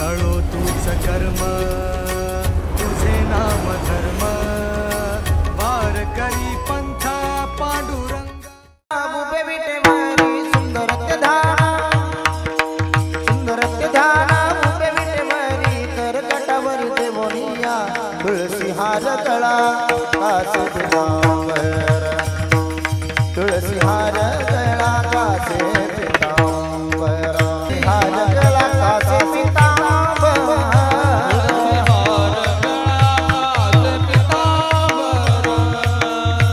तळो तूच कर्म तुझे नाम धर्म वार करी पंथा पांडुरंग उभे विटेवरी सुंदरत्य ध्यान उभे विटेवरी कर कटावरी देवोनिया तुळसी हार गळा कासे पितांबर तुळसी हार गळा कासे पितांबर हार गळा कासे पितांबर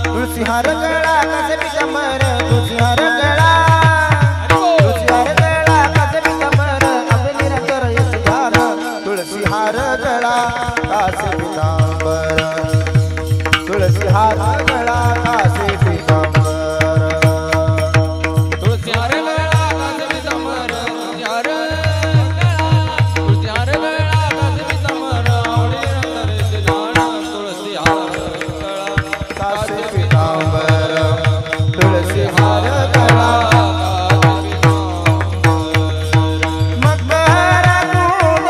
तुळसी हार गळा कासे पितांबर तुळसी हार गळा कासे पितांबर आपले निरंतर यश ध्यान तुळसी हार गळा कासे पितांबर तुळसी हार गळा कासे पितांबर तुळसी हार गळा कासे पितांबर तुळसी हार गळा कासे पितांबर आवडी नंतर ध्यान तुळसी हार गळा कासे पितांबर तुळसी हार गळा मकर दूध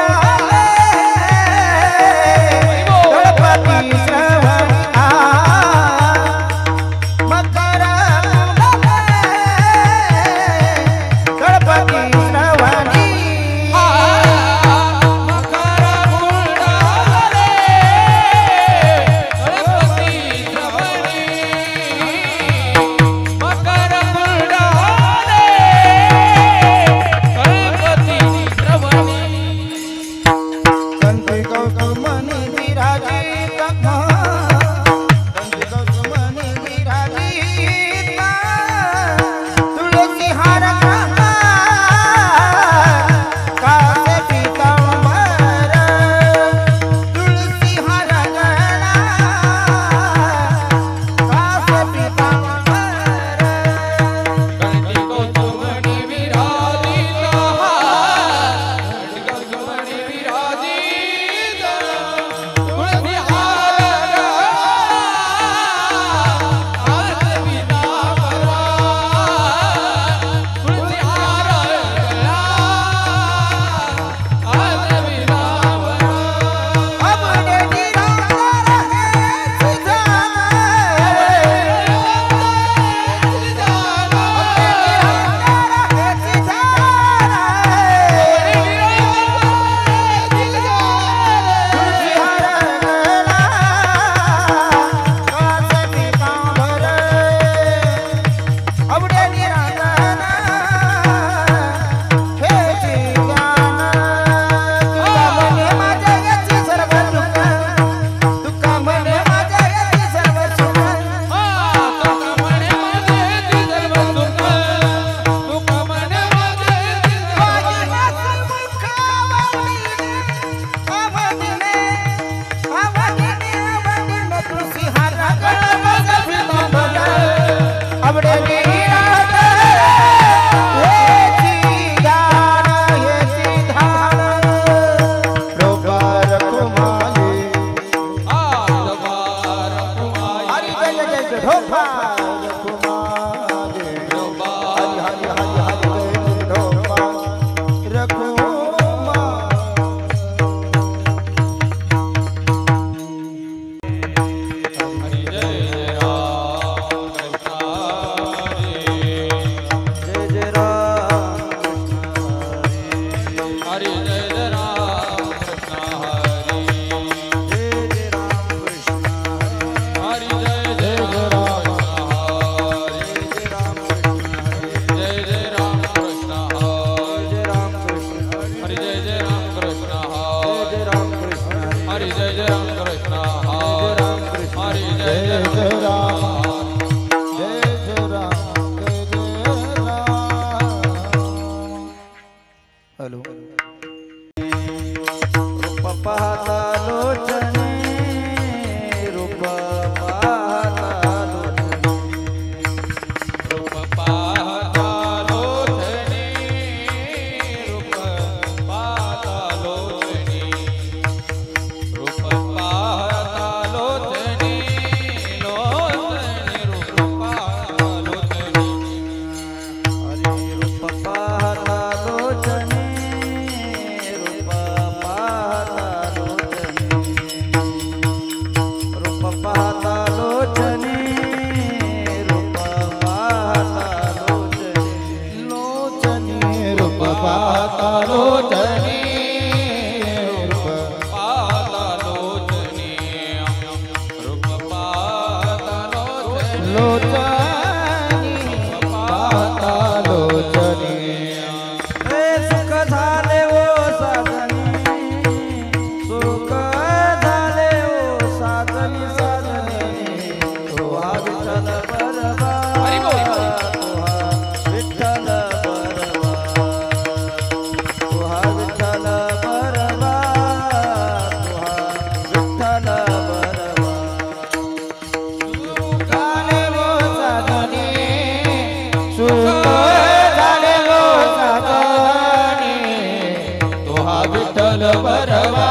विठ्ठल बरवा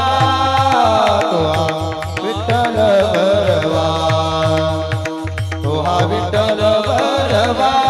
तो हा विठ्ठल बरवा तो हा विठ्ठल बरवा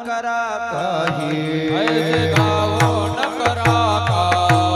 करा ऐसे गावो न करा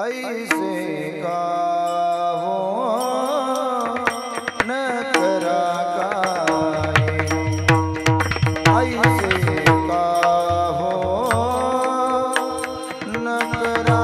ऐसे गावो न करा गाए, ऐसे गावो न करा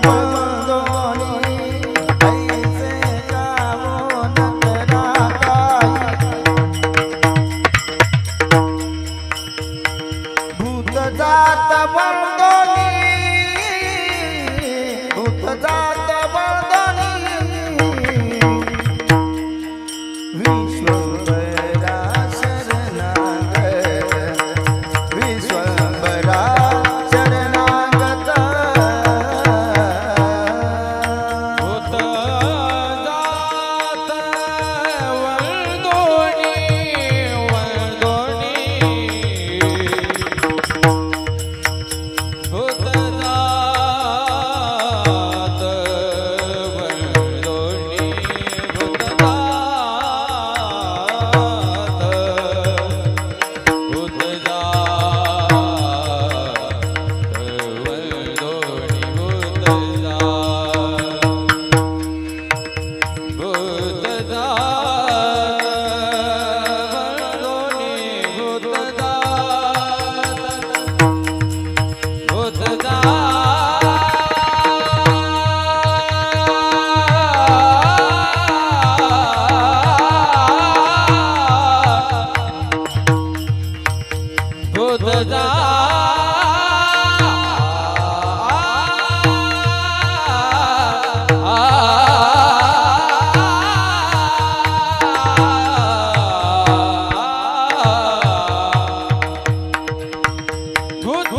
बंदोनी ऐसे गावो नंदना भूत जात बंदोनी भूत जात बंदोनी विश्वंभरा शरणागत विश्वंभरा शरणागत भूत जात वंदोनी वंदोनी भूत जात वंदोनी भूत जात भूत जात वंदोनी भूत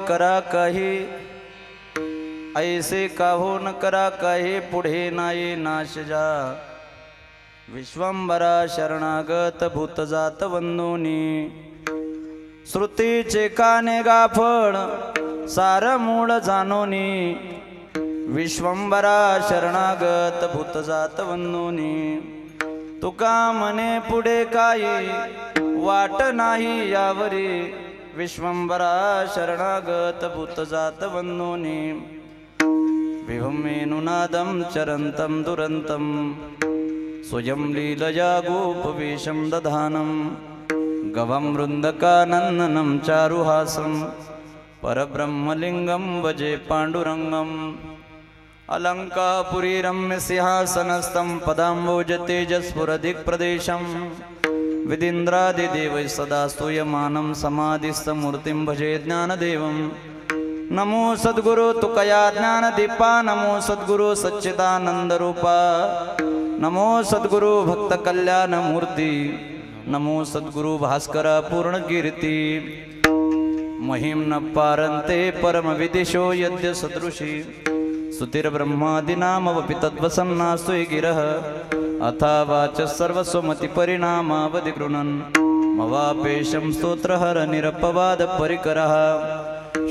करा काही, ऐसे काहून करा काही, पुढे नाही नाश जा. विश्वंभरा शरणागत भूत जात वंदोनी, श्रुतीचे काने गाफळ सार मूळ जाणोनी. विश्वंभरा शरणागत भूत जात वंदोनी, तुका म्हणे पुढे काही वाट नाही यावरी. विश्वंभरा शरणागत भूत जात वंदोनी, विभमेनुनादं चरन्तं दुरन्तं, स्वयं लीलया गोपवेशं दधानं. गवं वृन्दकानन्दनं चारुहासं, परब्रह्मलिङ्गं भजे पाण्डुरङ्गम्. अलङ्कापुरी रम्य सिंहासनस्थं, पदाम्बोजतेजस्फुरदिक्प्रदेशं. विदिन्द्रादिदेवैः सदा स्तूयमानं, समाधिस्थमूर्तिं भजे ज्ञानदेवं. नमो सद्गुरु तुकया ज्ञानदीपा, नमो सद्गुरु सच्चिदानन्दरूपा, नमो सद्गुरु भक्तकल्याणमूर्ति, नमो सद्गुरु भास्कर पूर्णकीर्ति. महिं न पारन्ते परमविदिशो यद्य सदृशी, स्तुतिर्ब्रह्मादीनामपि तद्वसन्नास्तु गिरः. अथा वाचः सर्वस्वमतिपरिणामावधि गृह्णन्, मवापेशं स्तोत्रहर निरपवादपरिकरः.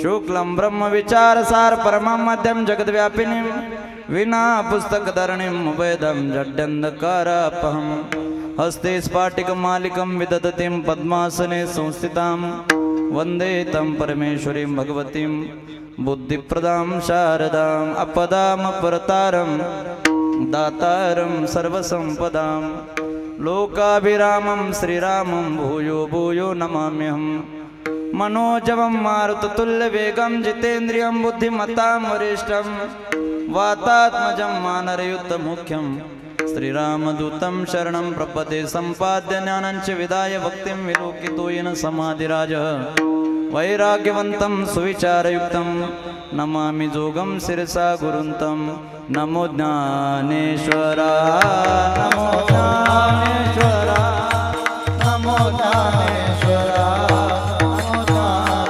शुक्लं ब्रह्मविचारसार परमं मध्यं जगद्व्यापिनीं, विना पुस्तकधरणिं वेदं जड्यन्धकारापहं. हस्ते स्फाटिकमालिकं विदधतीं पद्मासने संस्थितां, वन्दे तं परमेश्वरीं भगवतीं बुद्धिप्रदां शारदाम्. अपदामपरतारं दातारं सर्वसम्पदां, लोकाभिरामं श्रीरामं भूयो भूयो नमाम्यहम्. मनोजवं मारुततुल्यवेगं, जितेन्द्रियं बुद्धिमतां वरिष्ठं. वातात्मजं वानरयुतमुख्यं, श्रीरामदूतं शरणं प्रपदे. सम्पाद्य ज्ञानञ्च विदाय भक्तिं, विलोकितो येन समाधिराजः. वैराग्यवन्तं सुविचारयुक्तं, नमामि जोगं शिरसा गुरुन्तं. नमो ज्ञानेश्वरा, नमो ज्ञानेश्वरा, नमो ज्ञानेश्वरा, नमो ज्ञानेश्वरा.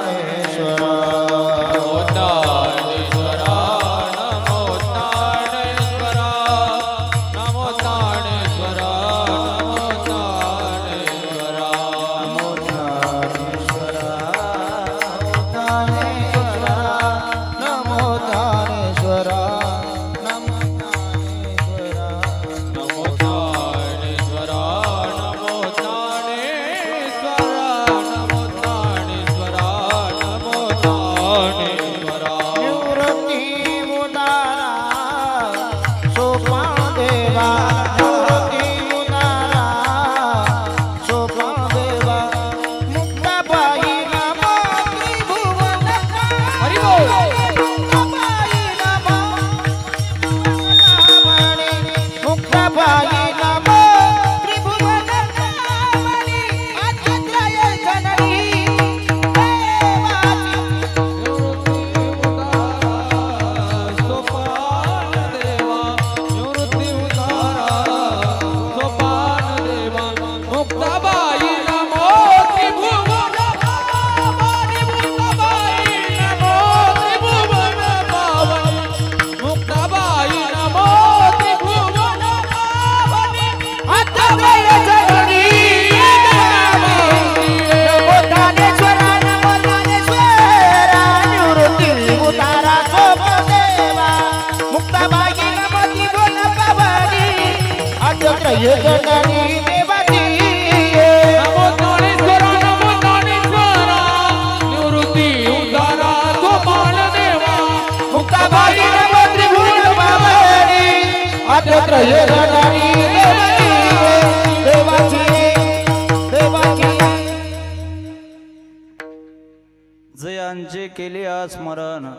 जयांचे केले स्मरण,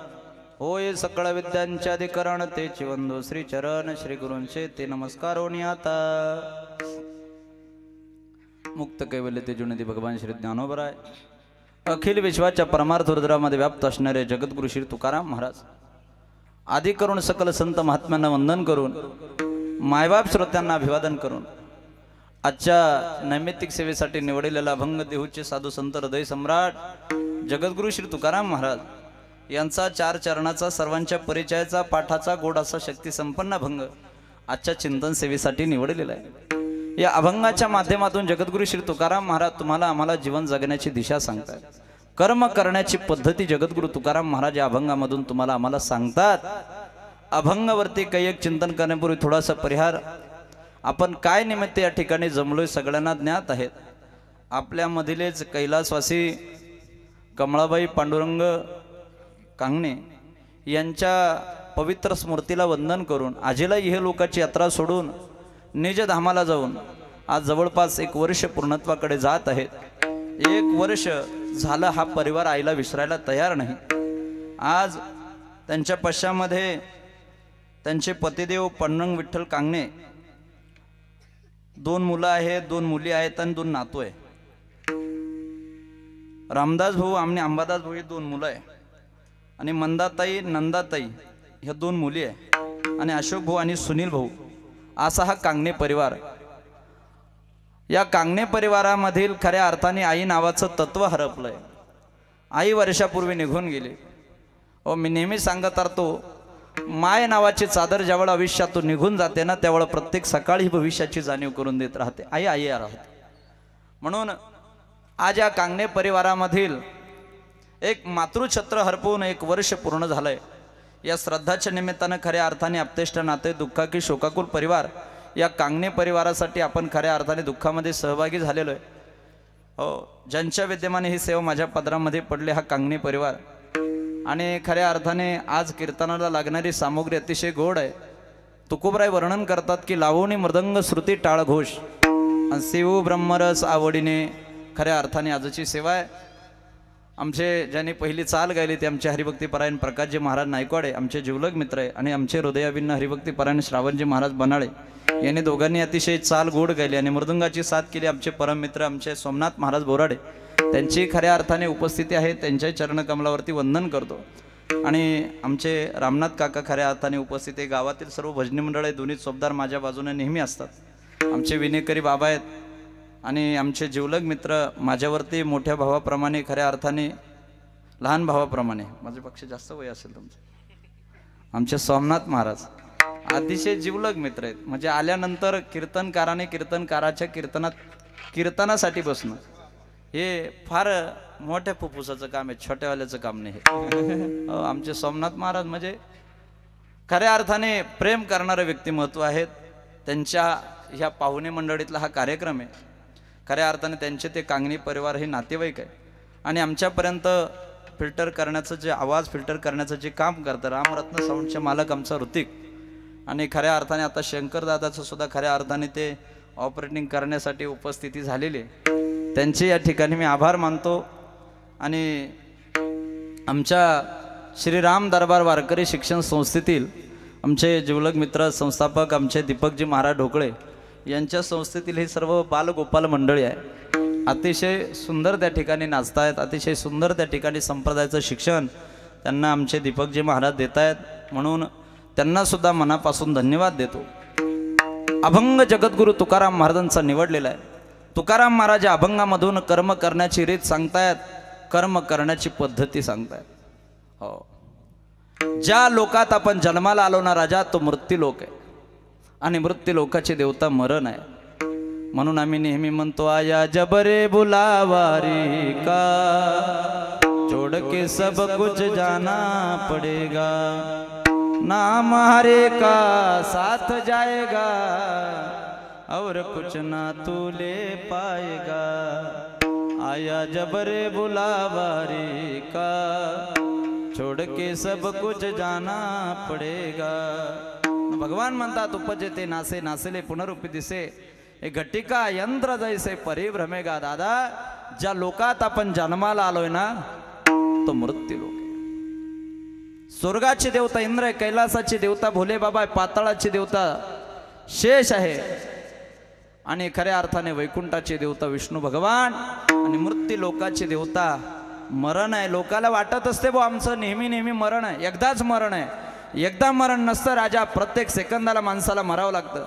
होय सकळ विद्यांचे अधिकरण. तेची वंदो श्री चरण, श्री गुरूंचे ते नमस्कार होणी. आता मुक्त कैवल्य तेजुनिधी भगवान श्री ज्ञानोबराय, अखिल विश्वाच्या परमार्थ रुद्रामध्ये व्याप्त असणारे जगद्गुरु श्री तुकाराम महाराज आदी करून सकल संत महात्म्यांना वंदन करून, मायबाप श्रोत्यांना अभिवादन करून, आजच्या नैमित्तिक सेवेसाठी निवडलेला अभंग देहूचे साधू संत हृदय सम्राट जगद्गुरु श्री तुकाराम महाराज यांचा 4 चरणाचा सर्वांच्या परिचयाचा पाठाचा गोड असा शक्ती संपन्न अभंग आजच्या चिंतन सेवेसाठी निवडलेला आहे। या अभंगाच्या माध्यमातून जगद्गुरु श्री तुकाराम महाराज तुम्हाला आम्हाला जीवन जगण्याची दिशा सांगतात, कर्म करण्याची पद्धती जगद्गुरु तुकाराम महाराज या अभंगामधून तुम्हाला आम्हाला सांगतात। अभंगावरती काही एक चिंतन करण्यापूर्वी थोडासा परिहार, आपण काय निमित्त या ठिकाणी जमलोय सगळ्यांना ज्ञात आहेत। आपल्यामधीलच कैलासवासी कमळाबाई पांडुरंग कांगणे यांच्या पवित्र स्मृतीला वंदन करून आजीला इहलोकाची यात्रा सोडून निज धामाला जाऊन आज जवळपास 1 वर्ष पूर्णत्वाकडे जात आहेत। 1 वर्ष झालं हा परिवार आईला विसरायला तयार नाही। आज त्यांच्या पश्चामध्ये त्यांचे पतिदेव पांडुरंग विठ्ठल कांगणे, 2 मुलं आहेत, 2 मुली आहेत आणि 2 नातू आहे। रामदास भाऊ आणि अंबादास भाऊ हे 2 मुलं आहे आणि मंदाताई नंदाताई ह्या 2 मुली आहे आणि अशोक भाऊ आणि सुनील भाऊ असा हा कांगणे परिवार। या कांगणे परिवारामधील खऱ्या अर्थाने आई नावाचं तत्व हरपलंय। आई वर्षापूर्वी निघून गेली। मी नेहमी सांगत असतो, माय नावाची चादर ज्यावेळेला आयुष्यातून निघून जाते ना त्यावेळेला प्रत्येक सकाळी भविष्याची जाणीव करून देत राहते। आई आई राहते। म्हणून आज या कांगणे परिवारामधील एक मातृछत्र हरपून 1 वर्ष पूर्ण झालंय। या श्रद्धाच्या निमित्तानं खऱ्या अर्थाने आपतेष्ट नाते दुःखाकी शोकाकुल परिवार या कांगणे परिवारासाठी आपण खऱ्या अर्थाने दुःखामध्ये सहभागी झालेलो आहे। ज्यांच्या विद्यमाने ही सेवा माझ्या पदरामध्ये पडली हा कांगणे परिवार। आणि खऱ्या अर्थाने आज कीर्तनाला लागणारी सामुग्री अतिशय गोड आहे। तुकोबराय वर्णन करतात की लावणी मृदंग श्रुती टाळ घोष आणि शिव ब्रह्मरस आवडीने खऱ्या अर्थाने आजची सेवा आहे। आमचे ज्यांनी पहिली चाल गायली ते आमचे हरिभक्तीपरायण प्रकाशजी महाराज नायकवाडे आमचे जिवलग मित्र आहे आणि आमचे हृदयाभिन्न हरिभक्तीपरायण श्रावणजी महाराज बनाळे यांनी दोघांनी अतिशय चाल गोड गायली आणि मृदंगाची साथ केली आमचे परम मित्र आमचे सोमनाथ महाराज बोराडे। त्यांची खऱ्या अर्थाने उपस्थिती आहे, त्यांच्या चरणकमलावरती वंदन करतो। आणि आमचे रामनाथ काका खऱ्या अर्थाने उपस्थित आहे। गावातील सर्व भजनी मंडळ आहे, दोन्ही चोपदार माझ्या बाजूने नेहमी असतात। आमचे विनेकरी बाबा आहेत आणि आमचे जिवलग मित्र माझ्यावरती मोठ्या भावाप्रमाणे खऱ्या अर्थाने लहान भावाप्रमाणे, माझ्यापेक्षा जास्त वय असेल तुमचं, आमचे सोमनाथ महाराज अतिशय जिवलग मित्र आहेत। म्हणजे आल्यानंतर कीर्तनकाराने कीर्तनकाराच्या कीर्तनासाठी बसणं हे फार मोठ्या फुफ्फुसाचं काम आहे, छोट्यावाल्याचं काम नाही हे। आमचे सोमनाथ महाराज म्हणजे खऱ्या अर्थाने प्रेम करणारे व्यक्तिमत्व आहेत। त्यांच्या ह्या पाहुणे मंडळीतला हा कार्यक्रम आहे। खऱ्या अर्थाने त्यांचे ते कांगणी परिवार हे नातेवाईक आहे आणि आमच्यापर्यंत फिल्टर करण्याचं जे आवाज फिल्टर करण्याचं जे काम करतं रामरत्न साऊंडचे मालक आमचा ऋतिक आणि खऱ्या अर्थाने आता शंकरदादाचं सुद्धा खऱ्या अर्थाने ते ऑपरेटिंग करण्यासाठी उपस्थिती झालेली आहे। त्यांचे या ठिकाणी मी आभार मानतो। आणि आमच्या श्रीराम दरबार वारकरी शिक्षण संस्थेतील आमचे जिवलग मित्र संस्थापक आमचे दीपकजी महाराज ढोकळे यांच्या संस्थेतील हे सर्व बालगोपाल मंडळी आहे। अतिशय सुंदर त्या ठिकाणी नाचतायत, अतिशय सुंदर त्या ठिकाणी संप्रदायाचं शिक्षण त्यांना आमचे दीपकजी महाराज देत आहेत, म्हणून त्यांना सुद्धा मनापासून धन्यवाद देतो। अभंग जगद्गुरु तुकाराम महाराजांचा निवडलेला आहे। तुकाराम महाराज अभंगामधून कर्म करण्याची रीत सांगतायत, कर्म करण्याची पद्धती सांगतायत। हो, ज्या लोकात आपण जन्माला आलो ना राजा तो मृत्यू लोक आहे आणि मृत्यू लोकाची देवता मरण आहे। म्हणून आम्ही नेहमी म्हणतो आया जबरे बुलावारी का छोड़ के सब कुछ जाना पड़ेगा, नाम हरे का साथ जाएगा और कुछ ना तू ले पाएगा। आया जबरे बुलावारी का छोड़ के सब कुछ जाना पड़ेगा। भगवान म्हणतात उपजते नासे नासेले पुनरुपी दिसे हे घटिका यंत्र जैसे परिभ्रमेगा। दादा ज्या लोकात आपण जन्माला आलोय ना तो मृत्यू लोक आहे। स्वर्गाची देवता इंद्र आहे, कैलासाची देवता भोले बाबा आहे, पाताळाची देवता शेष आहे आणि खऱ्या अर्थाने वैकुंठाची देवता विष्णू भगवान आणि मृत्यू लोकाची देवता मरण आहे। लोकाला वाटत असते बो आमचं नेहमी नेहमी मरण आहे, एकदाच मरण आहे। एकदा मरण नसतं राजा, प्रत्येक सेकंदाला माणसाला मरावं लागतं,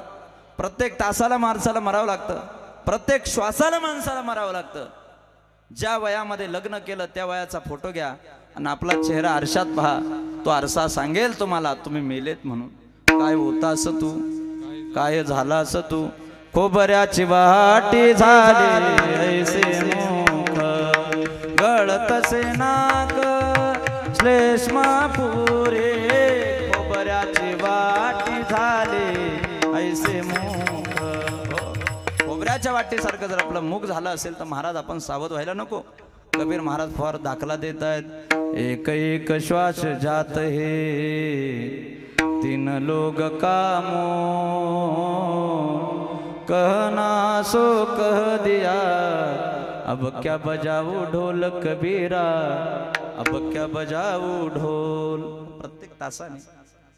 प्रत्येक तासाला माणसाला मरावं लागतं, प्रत्येक श्वासाला माणसाला मरावं लागतं। ज्या वयामध्ये लग्न केलं त्या वयाचा फोटो घ्या, आणि आपला चेहरा आरशात पहा, तो आरसा सांगेल तुम्हाला तुम्ही मेलेत म्हणून. काय होता असं तू, काय झाला असं तू. खोबऱ्याची वाटी झाली ऐसे मुख, गळतसे नाक श्लेष्मा पुरे. खोबऱ्याची वाटी झाली ऐसे मुख. खोबऱ्याच्या वाटेसारखं जर आपलं मुख झालं असेल तर महाराज आपण सावध व्हायला नको. कबीर महाराज फार दाखला देत आहेत. एक एक श्वास जात हे तीन लोग कामो, कहना सो कह दिया, अब क्या बजाऊ ढोल कबीरा, अब क्या बजाऊ ढोल. प्रत्येक तासाने,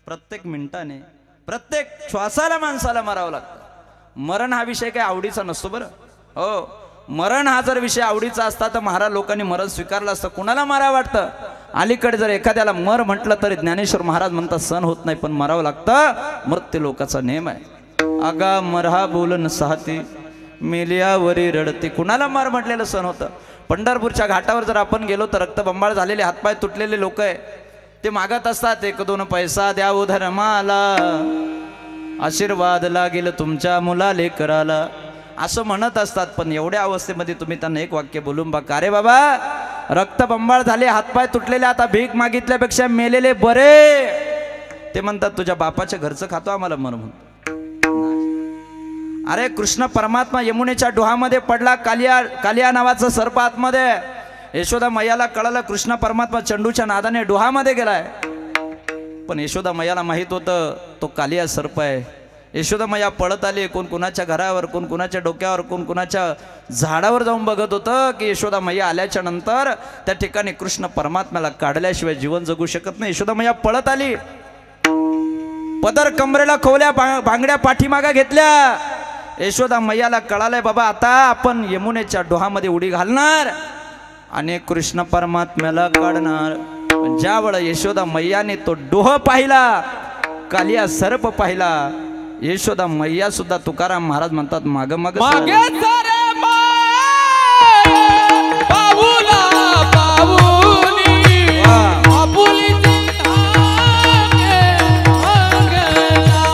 प्रत्येक मिनिटाने, प्रत्येक श्वासाला माणसाला मारावं लागतं. मरण हा विषय काय आवडीचा नसतो बरं. हो, मरण हा जर विषय आवडीचा असता तर महाराज लोकांनी मरण स्वीकारलं असतं. कुणाला मारा वाटतं. अलीकडे जर एखाद्याला मर म्हटलं तरी ज्ञानेश्वर महाराज म्हणतात सण होत नाही, पण मरावं लागतं. मृत्यू लोकाचा नेम आहे. आगा मरहा बोलन साहती, मेलियावरी रडते. कुणाला मार म्हटलेलं सण होतं. पंढरपूरच्या घाटावर जर आपण गेलो तर रक्तबंबाळ झालेले, हातपाय तुटलेले लोक आहे ते मागत असतात, 1-2 पैसा द्या ओ धर्माला, आशीर्वाद लागेल तुमच्या मुला लेकराला, असं म्हणत असतात. पण एवढ्या अवस्थेमध्ये तुम्ही त्यांना एक वाक्य बोलून बघा, अरे बाबा रक्तबंबाळ झाले, हातपाय तुटलेले, आता भीक मागितल्यापेक्षा मेलेले बरे. ते म्हणतात तुझ्या बापाच्या घरचं खातो आम्हाला मर म्हणून. अरे कृष्ण परमात्मा यमुनेच्या डोहामध्ये पडला, कालिया नावाचा सर्प आतमध्ये. यशोदा मैयाला कळलं कृष्ण परमात्मा चंडूच्या नादाने डोहामध्ये गेलाय. पण यशोदा मैयाला माहित होतं तो कालिया सर्प आहे. यशोदा मैया पळत आली, कोण कुणाच्या घरावर, कोण कुणाच्या डोक्यावर, कोण कुणाच्या झाडावर जाऊन बघत होतं की यशोदा मैया आल्याच्या नंतर त्या ठिकाणी कृष्ण परमात्म्याला काढल्याशिवाय जीवन जगू शकत नाही. यशोदा मैया पळत आली, पदर कमरेला खोवल्या, बांगड्या पाठीमागा घेतल्या. यशोदा मैयाला कळालंय बाबा आता आपण यमुनेच्या डोहामध्ये उडी घालणार आणि कृष्ण परमात्म्याला काढणार. पण ज्या वेळा यशोदा मैयाने तो डोह पाहिला, कालिया सर्प पाहिला, यशोदा मैया सुद्धा तुकाराम महाराज म्हणतात माग माग मागे सारे माय पाऊला पाऊली आपुली धागे अंगला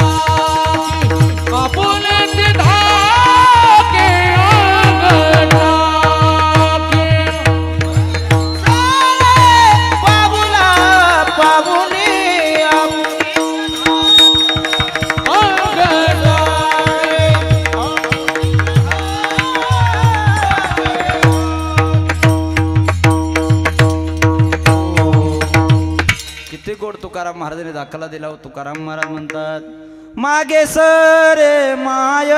आपुली धागे अंगला पाबुला पाबुनी किती गोड तुकाराम महाराजांनी दाखला दिला. तुकाराम महाराज म्हणतात मागे सरे माय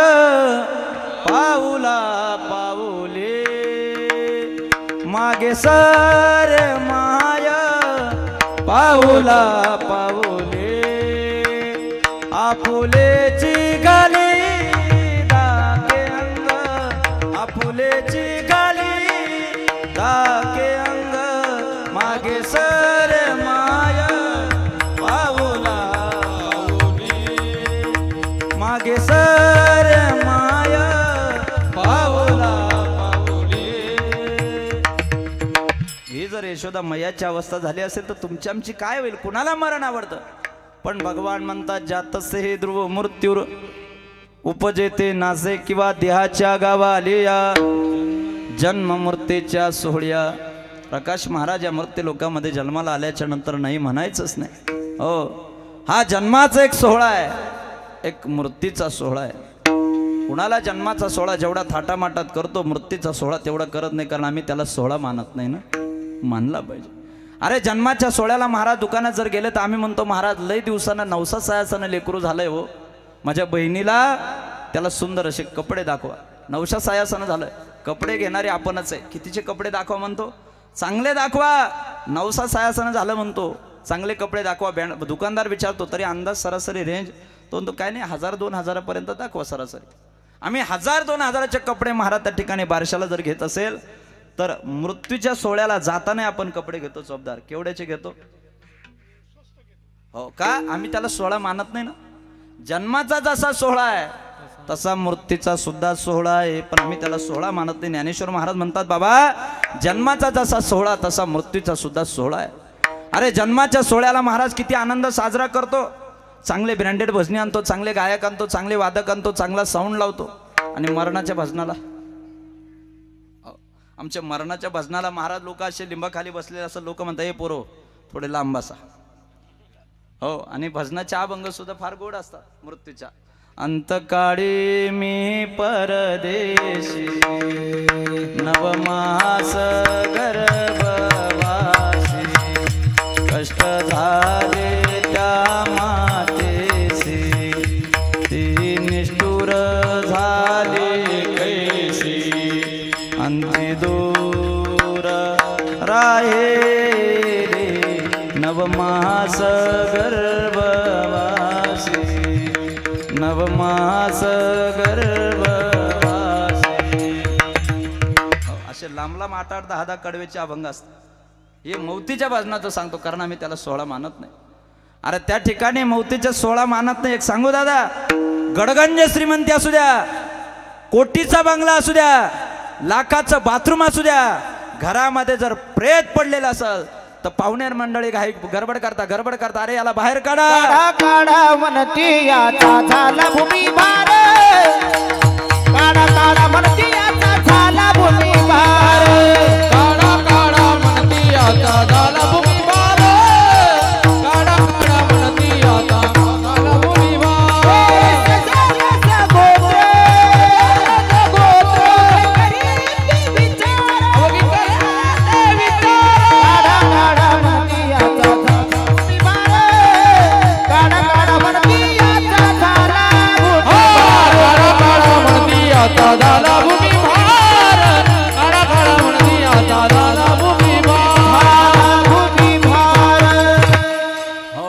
पाऊला पाऊले, मागे सरे माय पाऊला पाऊले, आपुलेची गाली दाके अंग, आपुलेची गाली दाके अंग, मागे सरे माय पाऊला पाऊले, मागे सरे माय पाऊला पाऊले. ही जर यशोदा मैयाची अवस्था झाली असेल तर तुमची आमची काय होईल. कुणाला मरण आवडतं. पण भगवान म्हणतात जातसे हे ध्रुव मृत्यूर उपजेते नासे, किंवा देहाच्या गावा आलिया जन्म मृत्यूच्या सोहळ्या. प्रकाश महाराज या मृत्यू लोकांमध्ये जन्माला आल्याच्या नंतर नाही म्हणायचंच नाही. हो, हा जन्माचा एक सोहळा आहे, एक मृत्यूचा सोहळा आहे. कुणाला जन्माचा सोहळा जेवढा थाटामाटात करतो, मृत्यूचा सोहळा तेवढा करत नाही, कारण आम्ही त्याला सोहळा मानत नाही ना, मानला पाहिजे. अरे जन्माच्या सोहळ्याला महाराज दुकानात जर गेले तर आम्ही म्हणतो महाराज लय दिवसानं नवसा सायासानं लेकरू झालंय हो, माझ्या बहिणीला त्याला सुंदर असे कपडे दाखवा. नवसा सायासानं झालंय, कपडे घेणारे आपणच आहे. कितीचे कपडे दाखवा म्हणतो, चांगले दाखवा. नवसा सायासानं झालं म्हणतो, चांगले कपडे दाखवा. दुकानदार विचारतो तरी अंदाज सरासरी रेंज तो म्हणतो काय नाही 1000-2000 पर्यंत दाखवा सरासरी. आम्ही 1000-2000चे कपडे महाराज त्या ठिकाणी बारशाला जर घेत असेल तर मृत्यूच्या सोहळ्याला जाताना आपण कपडे घेतो चोपदार. केवढ्याचे घेतो हो का. आम्ही त्याला सोहळा मानत नाही ना. जन्माचा जसा सोहळा आहे तसा मूर्तीचा सुद्धा सोहळा आहे, पण आम्ही त्याला सोहळा मानत नाही. ज्ञानेश्वर महाराज म्हणतात बाबा जन्माचा जसा सोहळा तसा मृत्यूचा सुद्धा सोहळा आहे. अरे जन्माच्या सोहळ्याला महाराज किती आनंद साजरा करतो. चांगले ब्रँडेड भजनी आणतो, चांगले गायक आणतो, चांगले वादक आणतो, चांगला साऊंड लावतो. आणि मरणाच्या भजनाला, आमच्या मरणाच्या भजनाला महाराज लोक असे लिंबाखाली बसलेले असं लोक म्हणतात हे पोरो थोडे लांब बसा. हो, आणि भजनाचे अभंग सुद्धा फार गोड असतात मृत्यूच्या. अंतकाळी मी परदेशी नवमास गर्भवासी कष्ट झाले त्या मातेसी ती निष्ठुर झाली कैसी अंती दूर राहिले नवमास गर्भवासी नवमास गर्भवासी. असे लांब लांब 8-8, 10-10 कडवेचे अभंग असतात. हे मौतीच्या भजनाचं सांगतो, कारण आम्ही त्याला सोहळा मानत नाही. अरे त्या ठिकाणी मौतीच्या सोहळा मानत नाही. एक सांगू दादा, गडगंज श्रीमंती असू द्या, कोटीचा बंगला असू द्या, लाखाचं बाथरूम असू द्या, घरामध्ये जर प्रेत पडलेलं असेल तर पाहुणेर मंडळी घाई गडबड करता अरे याला बाहेर काढा. काढा काढा म्हणती याचा झाला भूमी भार, काढा काढा म्हणती याचा झाला भूमी भार, काढा काढा म्हणती आता झाला भूमी भार, काढा काढा म्हणती आता झाला भूमी भार. आता झाला भूमी भार, काढा काढा म्हणती आता झाला भूमी भार. हो,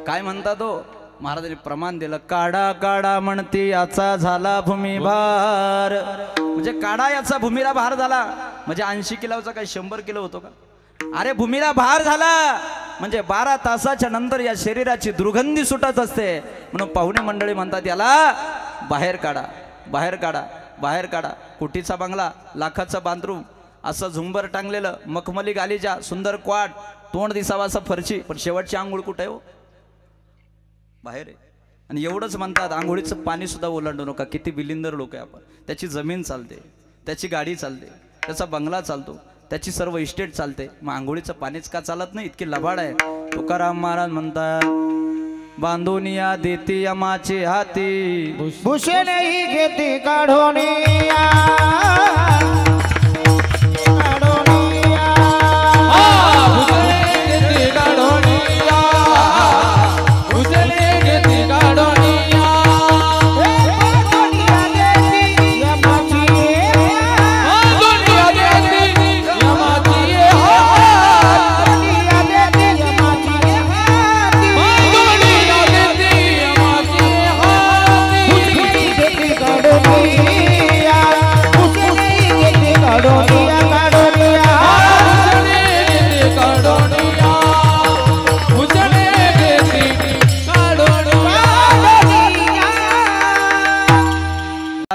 काय म्हणता तो महाराजांनी प्रमाण दिलं. काढा काढा म्हणती याचा झाला भूमिभार. म्हणजे काढा याचा भूमीला भार झाला म्हणजे 80 किलोचा काही 100 किलो होतो का? अरे भूमीला भार झाला म्हणजे 12 तासाच्या नंतर या शरीराची दुर्गंधी सुटत असते. म्हणून पाहुणे मंडळी म्हणतात याला बाहेर काढा, बाहेर काढा, बाहेर काढा. कोटीचा बंगला, लाखाचा बांधरूम, असं झुंबर टांगलेलं, मखमली गालीचा, सुंदर क्वाट, तोंड दिसावा असं फरची, पण शेवटची आंघोळ कुठे आहे हो? बाहेर आहे. आणि एवढंच म्हणतात आंघोळीचं पाणी सुद्धा ओलांडू नका. किती बिलिंदर लोक आहे आपण. त्याची जमीन चालते, त्याची गाडी चालते, त्याचा बंगला चालतो, त्याची सर्व इस्टेट चालते, मग आंघोळीचं पाणीच का चालत नाही? इतकी लबाड आहे. तुकाराम महाराज म्हणतात बांधून या देती यमाचे हाती, भूषणही घेते काढून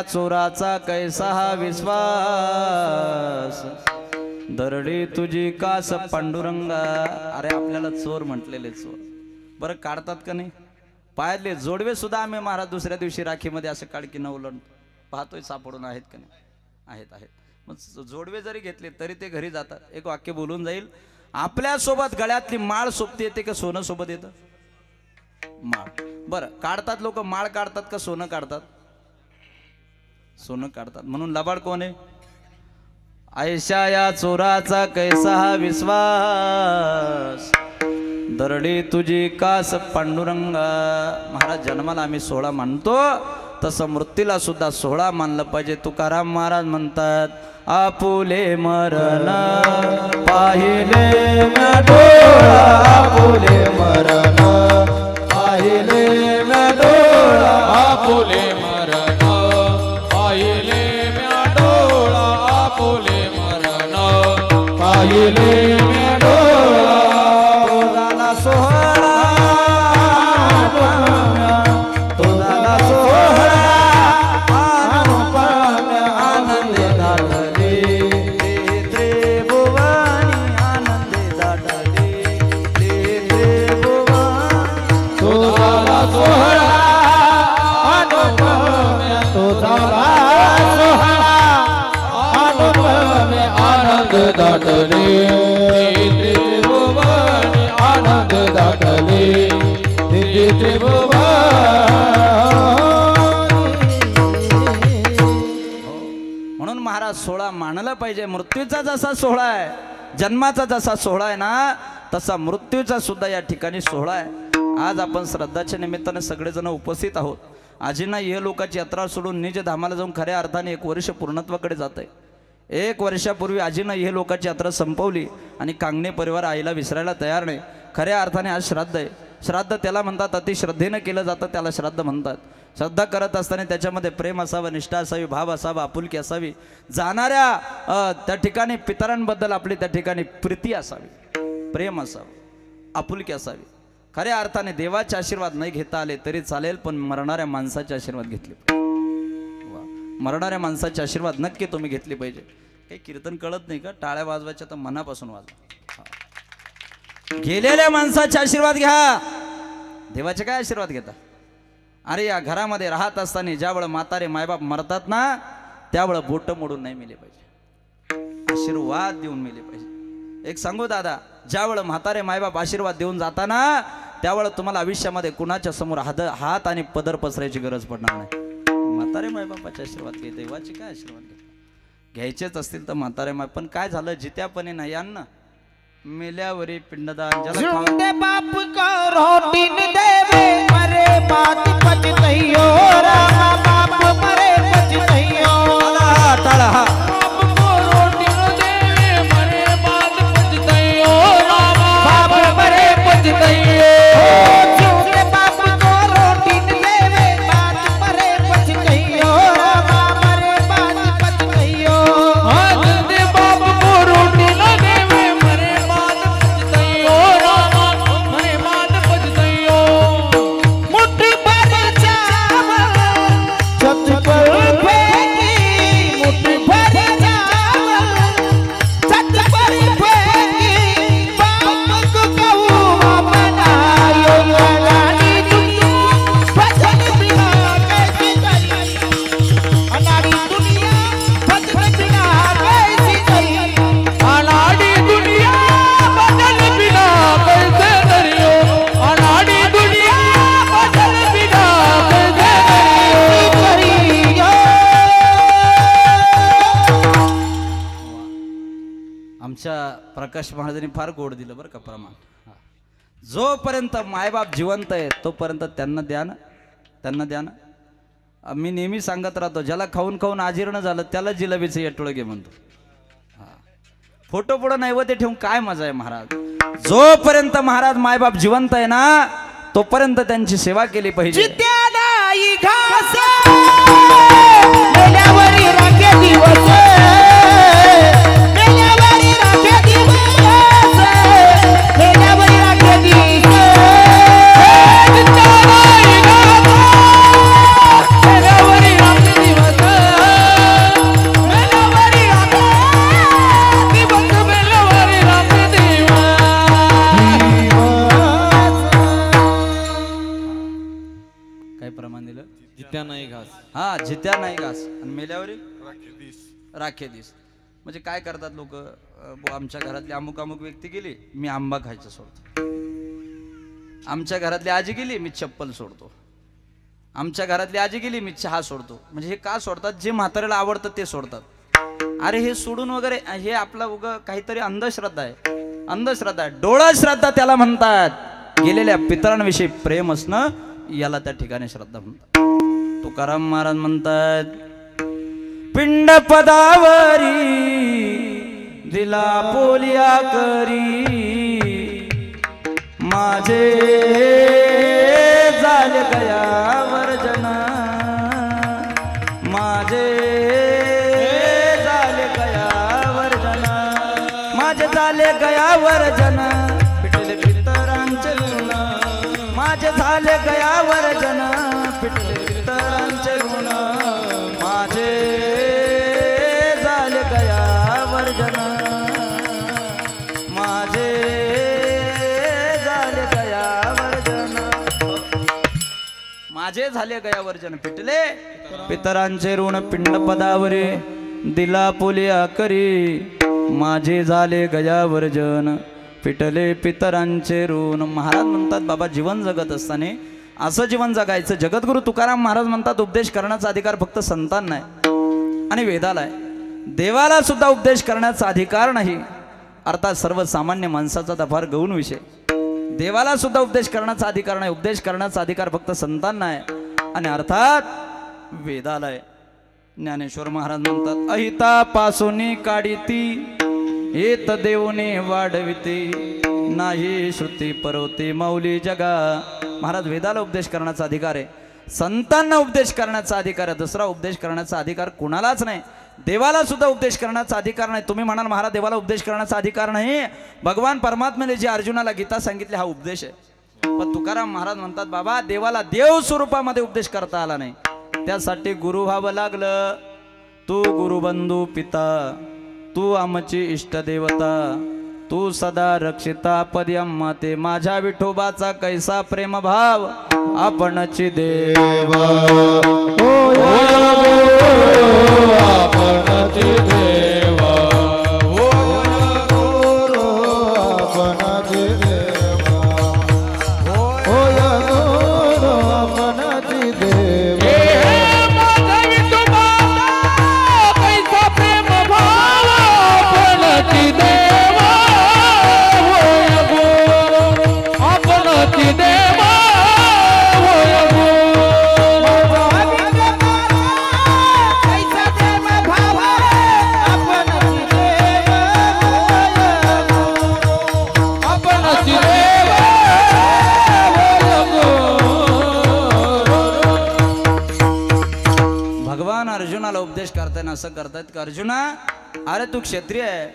चोराचा कैसा हा विश्वास, दरडी तुझी कास पांडुरंगा. अरे आपल्याला चोर म्हटलेले चोर बरं काढतात का नाही? पायातले जोडवे सुद्धा आम्ही महाराज दुसऱ्या दिवशी राखीमध्ये असे काडकी न उलट पाहतोय सापडून आहेत का नाही? आहेत आहेत. मग जोडवे जरी घेतले तरी ते घरी जातात. एक वाक्य बोलून जाईल, आपल्या सोबत गळ्यातली माळ सोबती येते का सोनं सोबत येतं? माळ. बरं काढतात लोक, माळ काढतात का सोनं काढतात? सोनं काढतात. म्हणून लबाड कोण आहे? ऐशा या चोराचा कैसा हा विश्वास, दरडी तुझी कास पांडुरंगा. महाराज जन्माला आम्ही सोहळा मानतो, तसं मृत्यूला सुद्धा सोहळा मानलं पाहिजे. तुकाराम महाराज म्हणतात आपुले मरण पाहिले म्या डोळा, आपुले मरण पाहिले म्या डोळा, आपुले मरण पाहिले म्या डोळा, आपुले मरण पाहिले म्या डोळा. तो झाला सोहळा, तो झाला सोहळा, म्हणून महाराज सोहळा मानला पाहिजे. मृत्यूचा जसा सोहळा आहे, जन्माचा जसा सोहळा आहे ना, तसा मृत्यूचा सुद्धा या ठिकाणी सोहळा आहे. आज आपण श्रद्धाच्या निमित्ताने सगळेजण उपस्थित आहोत. आजींना हे लोकांची यात्रा सोडून निज धामाला जाऊन खऱ्या अर्थाने 1 वर्ष पूर्णत्वाकडे जात आहे. 1 वर्षापूर्वी आजीनं हे लोकांची यात्रा संपवली आणि कांगणे परिवार आईला विसरायला तयार नाही. खऱ्या अर्थाने आज श्राद्ध आहे. श्राद्ध त्याला म्हणतात, अति श्रद्धेनं केलं जातं त्याला श्राद्ध म्हणतात. श्रद्धा करत असताना त्याच्यामध्ये प्रेम असावं, निष्ठा असावी, भाव असावा, आपुलकी असावी, जाणाऱ्या त्या ठिकाणी पितरांबद्दल आपली त्या ठिकाणी प्रीती असावी, प्रेम असावं, आपुलकी असावी. खऱ्या अर्थाने देवाचे आशीर्वाद नाही घेता आले तरी चालेल, पण मरणाऱ्या माणसाचे आशीर्वाद घेतले पाहिजे. मरणाऱ्या माणसाचे आशीर्वाद नक्की तुम्ही घेतले पाहिजे. काही कीर्तन कळत नाही का? टाळ्या वाजवायच्या तर मनापासून वाजवा. गेलेल्या माणसाचे आशीर्वाद घ्या. देवाचे काय आशीर्वाद घेता? अरे या घरामध्ये राहत असताना ज्यावेळेस म्हातारे मायबाप मरतात ना, त्यावेळेस बोट मोडून नाही मिले पाहिजे, आशीर्वाद देऊन मिले पाहिजे. एक सांगू दादा, ज्यावेळेस म्हातारे मायबाप आशीर्वाद देऊन जाताना, त्यावेळेस तुम्हाला आयुष्यामध्ये कुणाच्या समोर हात आणि पदर पसरायची गरज पडणार नाही. म्हातारे मायबापाचे आशीर्वाद घे. देवाचे काय आशीर्वाद घ्यायचेच असतील तर म्हातारे माय. पण काय झालं, जित्यापणे नाही अन्न, मेल्यावरी पिंडदान. जिंदे बाप का रोटीन देवे, मरे बात पचतैयो रामा, बाप मरे पचतैयो. टाळा हा. बाप को रोटी न देवे, मरे बात पचतैयो रामा, बाप मरे पचतैयो. जिंदे बाप को रोटीन देवे, बात मरे पचतैयो रामा, मरे बात पचतैयो. जिंदे बाप को रोटी न देवे, मरे बात पचतैयो रामा, मरे बात पचतैयो. मुट्ठी भर चावल छत पर फेंकी, मुट्ठी भर चावल छत पर फेंकी. बाप को कौवा बनायो, अनाड़ी दुनिया भजन बिना कैसी चली, अनाड़ी दुनिया भजन बिना कैसी चली. अनाड़ी दुनिया बदल बिना कैसे करियो, अनाड़ी दुनिया बदल बिना कैसे करियो. आमच्या प्रकाश महाराजांनी फार गोड दिलं बरं का प्रमाण. जोपर्यंत मायबाप जिवंत आहे तोपर्यंत त्यांना द्या ना, त्यांना द्या ना. मी नेहमी सांगत राहतो, ज्याला खाऊन खाऊन आजीर्ण झालं त्याला जिलेबीचं येटोळं घे म्हणतो. फोटो पुढं नैवेद्य ठेवून काय मजा आहे महाराज. जोपर्यंत महाराज मायबाप जिवंत आहे ना, तोपर्यंत त्यांची सेवा केली पाहिजे. जित्या नाही घास, मेल्यावरी राखे दिवस, मेल्यावरी राखे दिवस, मेल्यावरी राखे दिवस. जित्या नाही घास, मेल्यावरी राखे दिवस, मेल्यावरी राखे दिवस, मेल्यावरी राखे दिवस. काय प्रमाण दिलं? जित्या नाही घास, हा, जित्या नाही घास आणि मेल्यावरी राखे दिस. म्हणजे काय करतात लोक, आमच्या घरातली अमुक अमुक व्यक्ती गेली, मी आंबा खायचं सोडतो. आमच्या घरातली आजी गेली, मी चप्पल सोडतो. आमच्या घरातली आजी गेली, मी चहा सोडतो. म्हणजे हे का सोडतात? जे म्हाताऱ्याला आवडतं ते सोडतात. अरे हे सोडून वगैरे, हे आपलं उगा काहीतरी अंधश्रद्धा आहे, अंधश्रद्धा आहे. डोळा श्रद्धा त्याला म्हणतात. गेलेल्या पितरांविषयी प्रेम असणं याला त्या ठिकाणी श्रद्धा म्हणतात. तुकाराम महाराज म्हणतात, पिंड पदावरी दिला पोलिया करी, माझे झाले गयावर जन, माझे झाले गयावर जन, माझे झाले गयावर जन, पिटले पितरांचे गुण, माझे झाले गयावर जन, पिटले पितरांचे गुण, माझे झाले गयावर जन, माझे झाले गयावर जन, माझे झाले गयावर जन, पिटले पितरांचे ऋण पिंड पदावरे दिला पोलिया करी, माझे झाले गयावर जन, पिटले पितरांचे ऋण. महाराज म्हणतात बाबा जीवन जगत असताना असं जीवन जगायचं. जगद्गुरु तुकाराम महाराज म्हणतात उपदेश करण्याचा अधिकार फक्त संतांना आहे आणि वेदाला आहे. देवाला सुद्धा उपदेश करण्याचा अधिकार नाही. अर्थात सर्वसामान्य माणसाचा तर फार गौण विषय. देवाला सुद्धा उपदेश करण्याचा अधिकार नाही. उपदेश करण्याचा अधिकार फक्त संतांना आहे आणि अर्थात वेदाला आहे. ज्ञानेश्वर महाराज म्हणतात अहिता पासोनी काढिती येत देवने वाढविते नाही श्रुती परवते माऊली जगा. महाराज वेदाला उपदेश करण्याचा अधिकार आहे. संतांना उपदेश करण्याचा अधिकार आहे. दुसरा उपदेश करण्याचा अधिकार कुणालाच नाही. देवाला सुद्धा उपदेश करण्याचा अधिकार नाही. तुम्ही म्हणाल महाराज देवाला उपदेश करण्याचा अधिकार नाही. भगवान परमात्म्याने जे अर्जुनाला गीता सांगितले हा उपदेश आहे. पण तुकाराम महाराज म्हणतात बाबा देवाला देव स्वरूपामध्ये उपदेश करता आला नाही. त्यासाठी गुरु व्हावं लागलं. तू गुरुबंधू पिता तू आमची इष्टदेवता तू सदा रक्षिता पदी अम्मा ते माझ्या विठोबाचा कैसा प्रेम भाव आपणची देव आपणची देव उपदेश करताना असं करतात की अर्जुना अरे तू क्षत्रिय आहे.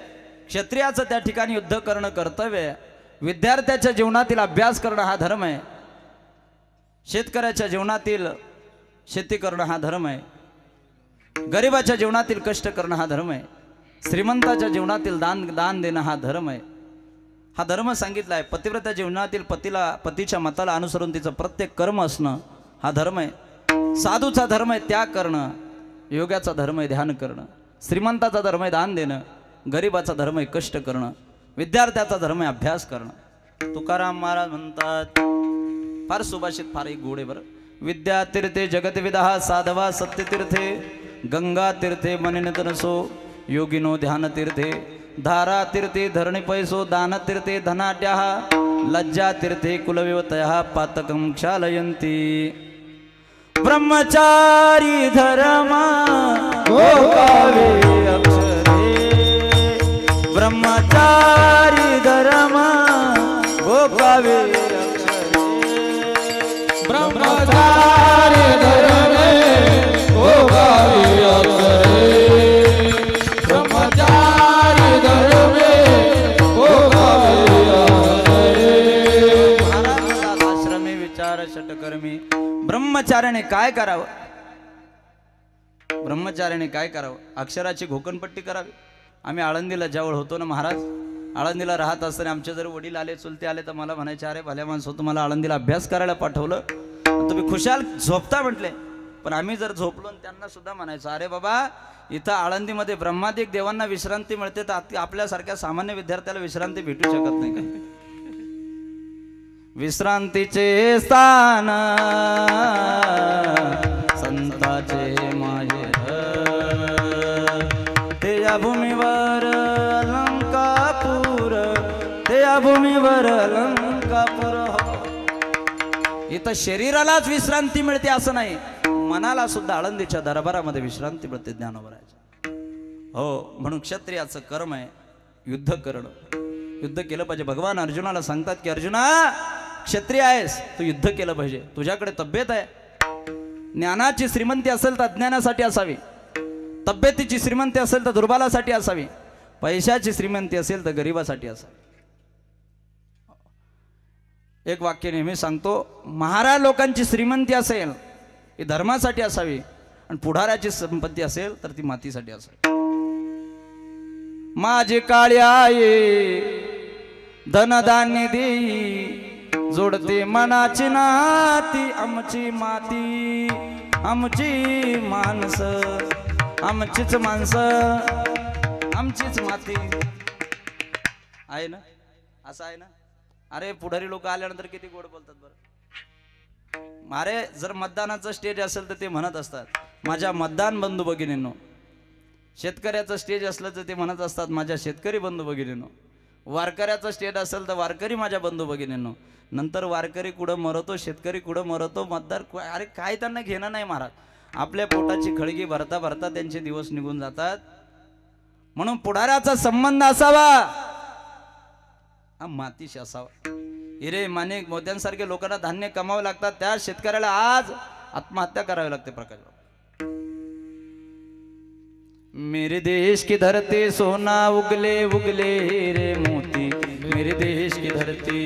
क्षत्रियाचं त्या ठिकाणी युद्ध करणं कर्तव्य आहे. विद्यार्थ्याच्या जीवनातील अभ्यास करणं हा धर्म आहे. शेतकऱ्याच्या जीवनातील शेती करणं हा धर्म आहे. गरिबाच्या जीवनातील कष्ट करणं हा धर्म आहे. श्रीमंताच्या जीवनातील दान देणं हा धर्म आहे. हा धर्म सांगितला आहे. पतिव्रता जीवनातील पतीच्या मताला अनुसरून तिचं प्रत्येक कर्म असणं हा धर्म आहे. साधूचा धर्म आहे त्याग करणं. योगाचा धर्म आहे ध्यान करणं. श्रीमंताचा धर्म आहे दान देणं. गरिबाचा धर्म आहे कष्ट करणं. विद्यार्थ्याचा धर्म आहे अभ्यास करणं. तुकाराम महाराज म्हणतात फार सुभाषित फार एक गोड आहे बरं. विद्या तीर्थे जगतविदहा साधवा सत्य तीर्थे गंगा तीर्थे मनिनतनसो योगिनो ध्यान तीर्थे धारा तीर्थे धरणी पैसो दान तीर्थे धनाट्याः लज्जा तीर्थे कुलविवतयः पातकं क्षालयन्ति. ब्रह्मचारी धर्म गोकावे अक्षरे ब्रह्मचारी धर्म गोकावे अक्षरे ब्रह्मचारी धर्म गोकावे अक्षरे ब्रह्मचारी धर्म गोकावे अक्षरे. आश्रमे विचार षटकर्मी. ब्रह्मचार्याने काय करावं. ब्रह्मचार्याने काय करावं. अक्षराची घोकणपट्टी करावी. आम्ही आळंदीला ज्यावेळ होतो ना महाराज आळंदीला राहत असताना आमचे जर वडील आले चुलते आले तर मला म्हणायचे अरे भल्या माणसं तुम्हाला आळंदीला अभ्यास करायला पाठवलं तुम्ही खुशाल झोपता म्हटले. पण आम्ही जर झोपलो त्यांना सुद्धा म्हणायचं अरे बाबा इथं आळंदीमध्ये ब्रह्मादिक देवांना विश्रांती मिळते तर आपल्यासारख्या सामान्य विद्यार्थ्याला विश्रांती भेटू शकत नाही का. विश्रांतीचे स्थान संताचे माहेर ते या भूमीवर अलंकापूर ते या भूमीवर अलंकापूर. इथं शरीरालाच विश्रांती मिळते असं नाही मनाला सुद्धा आळंदीच्या दरबारामध्ये विश्रांती मिळते ज्ञानोबराच्या. हो म्हणून क्षत्रियाचं कर्म आहे युद्ध करणं. युद्ध केलं पाहिजे. भगवान अर्जुनाला सांगतात की अर्जुना क्षत्रिय आहेस तू युद्ध केलं पाहिजे. तुझ्याकडे तब्येत आहे. ज्ञानाची श्रीमंती असेल तर अज्ञानासाठी असावी. तब्येतीची श्रीमंती असेल तर दुर्बलासाठी असावी. पैशाची श्रीमंती असेल तर गरिबासाठी असावी. एक वाक्य नेहमी सांगतो महाराज लोकांची श्रीमंती असेल ही धर्मासाठी असावी आणि पुढाऱ्याची संपत्ती असेल तर ती मातीसाठी असावी. माझी काळी आई धनधान्य देई जोडते मनाची नाती आमची माती आमची माणसं आमचीच माणसं आमचीच माती आहे ना. असं आहे ना. अरे पुढारी लोक आल्यानंतर किती गोड बोलतात बरं. अरे जर मतदानाचं स्टेज असेल तर ते म्हणत असतात माझ्या मतदान बंधू भगिनींनो. शेतकऱ्याचं स्टेज असलं तर ते म्हणत असतात माझ्या शेतकरी बंधू भगिनींनो. वारकऱ्याचं स्टेज असेल तर वारकरी माझ्या बंधू भगिनींनो. नंतर वारकरी कुठं मरतो, शेतकरी कुठं मरतो, मतदार अरे काय त्यांना घेणं नाही महाराज. आपल्या पोटाची खळगी भरता भरता त्यांचे दिवस निघून जातात. म्हणून पुढाऱ्याचा संबंध असावा मातीशी असावा. हिरे माणिक मोत्यांसारखे लोकांना धान्य कमावं लागतात, त्या शेतकऱ्याला आज आत्महत्या करावी लागते. प्रकाश मेरे देश की धरती सोना उगले उगले रे मोती, मेरे देश की धरती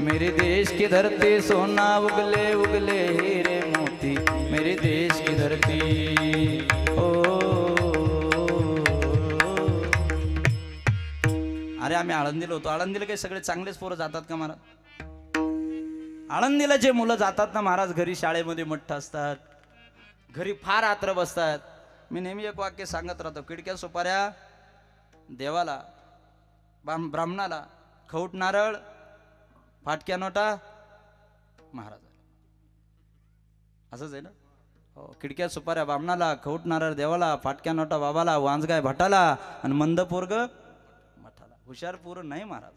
मेरे देश की धरती सोना उगले उगले रे मोती, मेरे देश की धरती. अरे आम्ही आळंदीला होतो. आळंदीला काही सगळे चांगलेच पोरं जातात का महाराज? आळंदीला जे मुलं जातात ना महाराज, घरी शाळेमध्ये मठ्ठ असतात, घरी फार आत्र बसतात. मी नेहमी एक वाक्य सांगत राहतो, किडक्या सुपाऱ्या देवाला, ब्राह्मणाला, खवट नारळ, फाटक्या नोटा महाराज. असंच आहे ना हो. किडक्या सुपाऱ्या ब्राह्मणाला, खवट नारळ देवाला, फाटक्या नोटा बाबाला, वांजगाय भटाला आणि मंद पोरग मठाला. हुशार पोरं नाही महाराज.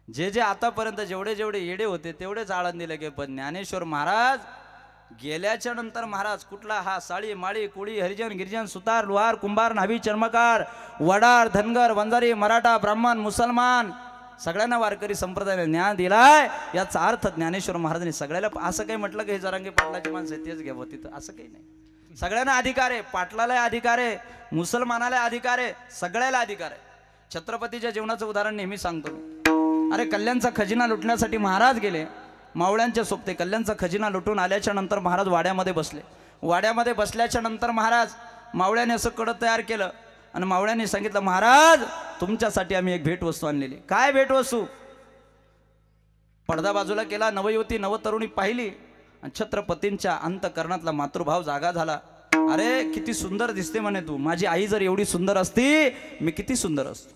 जे जे आतापर्यंत जेवढे जेवढे येडे होते तेवढेच आळंदीला गे. पण ज्ञानेश्वर महाराज गेल्याच्या नंतर महाराज कुठला हा साळी माळी कोळी हरिजन गिरिजन सुतार लोहार कुंभार न्हावी चर्मकार वडार धनगर वंजारी मराठा ब्राह्मण मुसलमान सगळ्यांना वारकरी संप्रदायाने ज्ञान दिलाय. याचा अर्थ ज्ञानेश्वर महाराजांनी सगळ्याला असं काही म्हटलं की हे जरांगे पाटलाची माणसं आहे तेच घ्यावं तिथं, असं काही नाही. सगळ्यांना अधिकार आहे. पाटलाला अधिकार आहे, मुसलमानाला अधिकार आहे, सगळ्याला अधिकार आहे. छत्रपतीच्या जीवनाचं उदाहरण नेहमी सांगतो. अरे कल्याणचा खजिना लुटण्यासाठी महाराज गेले मावळ्यांच्या सोबते. कल्याणचा खजिना लुटून आल्याच्या नंतर महाराज वाड्यामध्ये बसले. वाड्यामध्ये बसल्याच्या नंतर महाराज मावळ्याने असं कडं तयार केलं आणि मावळ्याने सांगितलं महाराज तुमच्यासाठी आम्ही एक भेटवस्तू आणलेली. काय भेटवस्तू? पडदा बाजूला केला, नवयुवती नवतरुणी पाहिली आणि छत्रपतींच्या अंतकरणातला मातृभाव जागा झाला. अरे किती सुंदर दिसते म्हणे तू. माझी आई जर एवढी सुंदर असती मी किती सुंदर असतो.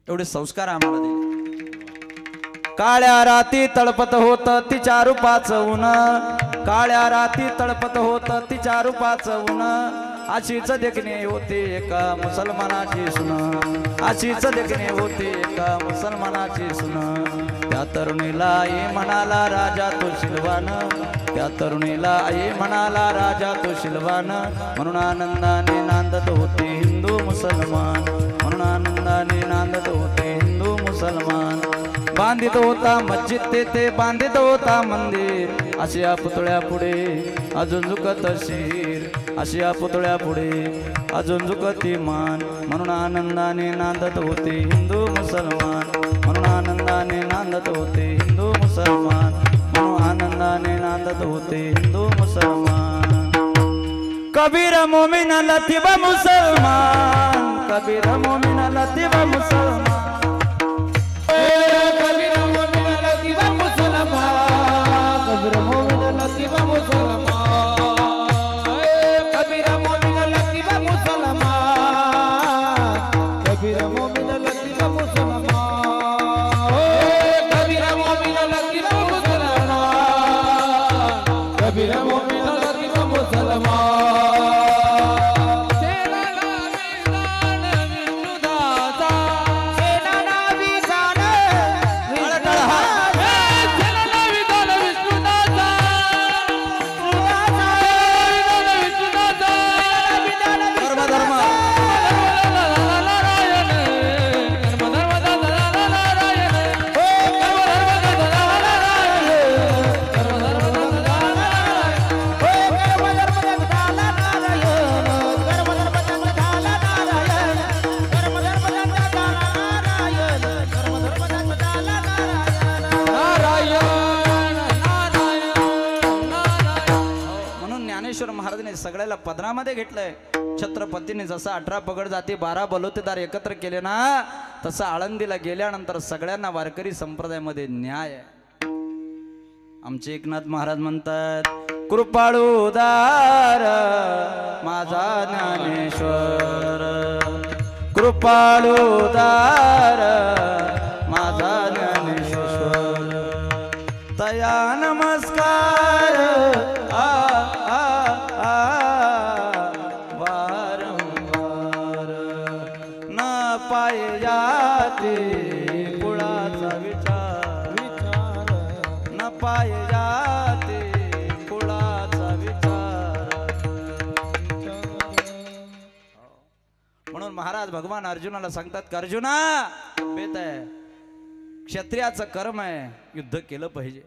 एवढे संस्कार आम्हाला दिले. काळ्या राती तळपत होत तिच्या रूपाचं ऊन, काळ्या राती तळपत होत तिच्या रूपाचं ऊन, अशीच देखणे होते एका मुसलमानाची सुन, अशीच देखणे होते एका मुसलमानाची सुन. त्या तरुणीला आई म्हणाला राजा तो शिलवान, त्या तरुणीला आई म्हणाला राजा तो शिलवान. म्हणून आनंदाने नांदत होते हिंदू मुसलमान, म्हणून आनंदाने नांदत होते हिंदू मुसलमान. बांधित होता मस्जिद तेथे बांधित होता मंदिर, अशा पुतळ्या पुढे अजून झुकत शिर, अशा पुतळ्या पुढे अजून झुकती मान. म्हणून आनंदाने नांदत होते हिंदू मुसलमान, म्हणून आनंदाने नांदत होते हिंदू मुसलमान, म्हणून आनंदाने नांदत होते हिंदू मुसलमान. कबीर मोमिन लतीफ मुसलमान, कबीर मोमिन लतीफ मुसलमान, कबीर मोमिन लतीफ मुसलमान, कबीर मोमिन लतीफ मुसलमान, कबीर मोमिन लतीफ मुसलमान, कबीर मोमिन लतीफ मुसलमान, कबीर मोमिन लतीफ मुसलमान, कबीर मोमिन लतीफ मुसलमान. महाराजांनी सगळ्याला पदरामध्ये घेतलंय. छत्रपतीने जसा 18 पगड जाती 12 बलुतेदार एकत्र केले ना, तसं आळंदीला गेल्यानंतर सगळ्यांना वारकरी संप्रदायामध्ये न्याय आहे. आमचे एकनाथ महाराज म्हणतात कृपाळू उदार माझा ज्ञानेश्वर कृपाळू उदार माझा ज्ञानेश्वर तया नमस्कार आ आ आ वारंवार न पाय जाते कुळाचा विचार न पाय जाते कुळाचा विचार म्हणून महाराज भगवान अर्जुनाला सांगतात की अर्जुना बेत आहे क्षत्रियाचं कर्म आहे युद्ध केलं पाहिजे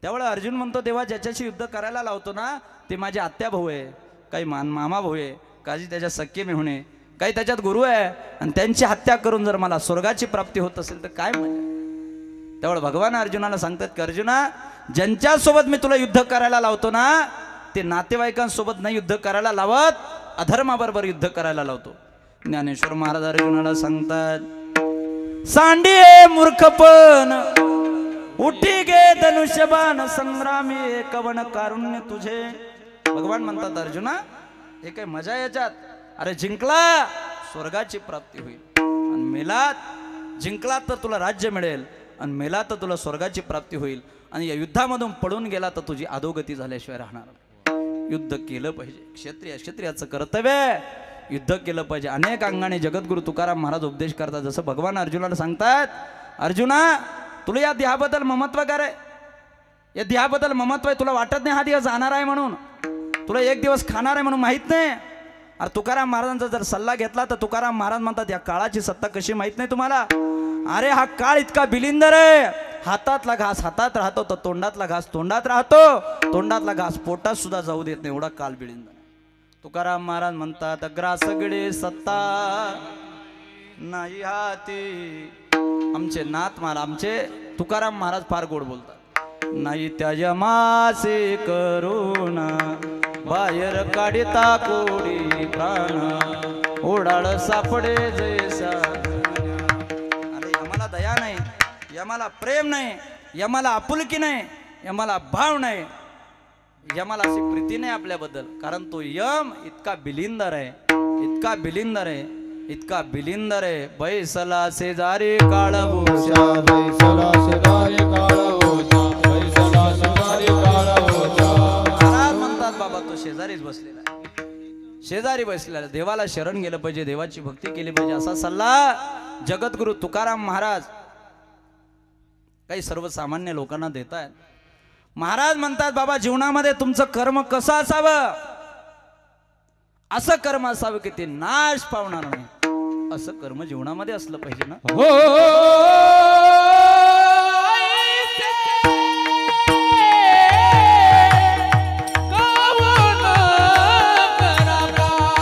त्यावेळेला अर्जुन म्हणतो तेव्हा ज्याच्याशी युद्ध करायला लावतो ना ते माझे आत्या भाऊ आहे काही मामा भाऊ आहे काही त्याच्या सख्खे मेहुणे काही त्याच्यात गुरु आहे आणि त्यांची हत्या करून जर मला स्वर्गाची प्राप्ती होत असेल तर काय म्हणजे त्यावेळेला भगवान अर्जुनाला सांगतात की अर्जुना ज्यांच्यासोबत मी तुला युद्ध करायला लावतो ना ते नातेवाईकांसोबत नाही युद्ध करायला लावत अधर्माबरोबर युद्ध करायला लावतो ज्ञानेश्वर महाराज अर्जुनाला सांगतात सांडिये मूर्खपण उठी गे धनुष्यबाण संग्रामी कवन कारुण्य तुझे भगवान म्हणतात अर्जुना हे काय मजा याच्यात अरे जिंकला स्वर्गाची प्राप्ती होईल आणि मेलात जिंकला तर तुला राज्य मिळेल आणि मेला तर तुला स्वर्गाची प्राप्ती होईल आणि या युद्धामधून पडून गेला तर तुझी अधोगती झाल्याशिवाय राहणार युद्ध केलं पाहिजे क्षत्रियाचं कर्तव्य युद्ध केलं पाहिजे अनेक अंगाने जगद्गुरु तुकाराम महाराज उपदेश करतात जसं भगवान अर्जुनाला सांगतात अर्जुना तुला या देहाबद्दल ममत्व काय या देहाबद्दल ममत्व आहे तुला वाटत नाही हा दिवस जाणार आहे म्हणून तुला एक दिवस खाणार आहे म्हणून माहित नाही अरे तुकाराम महाराजांचा जर सल्ला घेतला तर तुकाराम महाराज म्हणतात या काळाची सत्ता कशी माहित नाही तुम्हाला अरे हा काळ इतका बिलिंदर आहे हातातला घास हातात राहतो तर तोंडातला घास तोंडात राहतो तोंडातला घास पोटात सुद्धा जाऊ देत नाही एवढा काळ बिलिंदर तुकाराम महाराज म्हणतात ग्रासगडे सत्ता नाही हाती आमचे नाथ महाराज आमचे तुकाराम महाराज फार गोड बोलतात नाही त्या मासे करुणा बाहेर काढिता कोडी प्राण ओढाळ सापडे जैसा अरे यमाला दया नाही यमाला प्रेम नाही यमाला आपुलकी नाही यमाला भाव नाही यमाला अशी प्रीती नाही आपल्याबद्दल कारण तो यम इतका बिलिंदर आहे इतका बिलिंदर आहे इतका बिलिंदर आहे बैसला शेजारी काळभूषा बैसला शेजारी काळभूषा बैसला शेजारी काळभूषा महाराज म्हणतात बाबा तो शेजारीच बसलेला आहे शेजारी बसलेला आहे देवाला शरण गेलं पाहिजे देवाची भक्ती केली पाहिजे असा सल्ला जगद्गुरु तुकाराम महाराज काही सर्वसामान्य लोकांना देत आहेत महाराज म्हणतात बाबा जीवनामध्ये तुमचं कर्म कसं असावं असं कर्म असावं की ते नाश पावणार नाही असं कर्म जीवनामध्ये असलं पाहिजे ना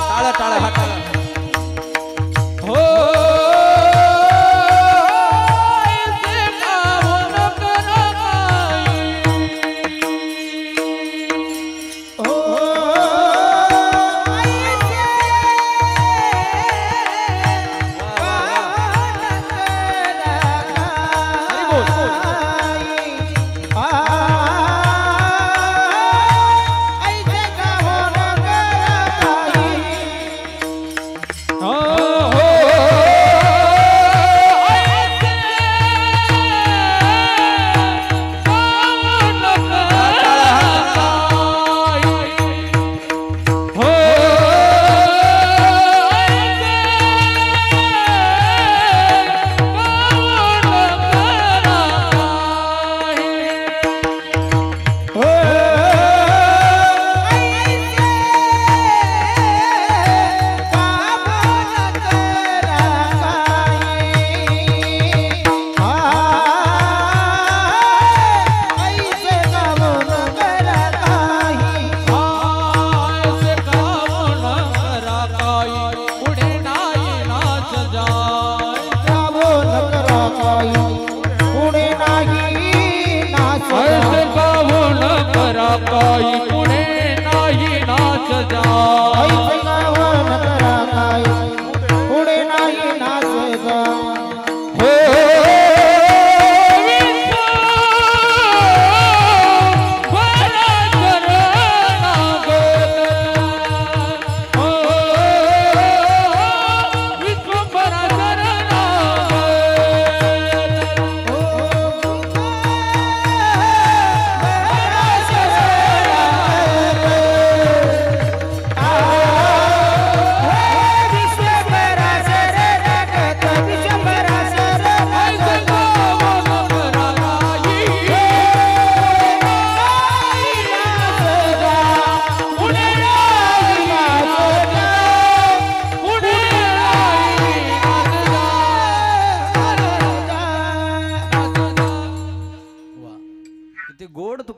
टाळा टाळा हा टाळा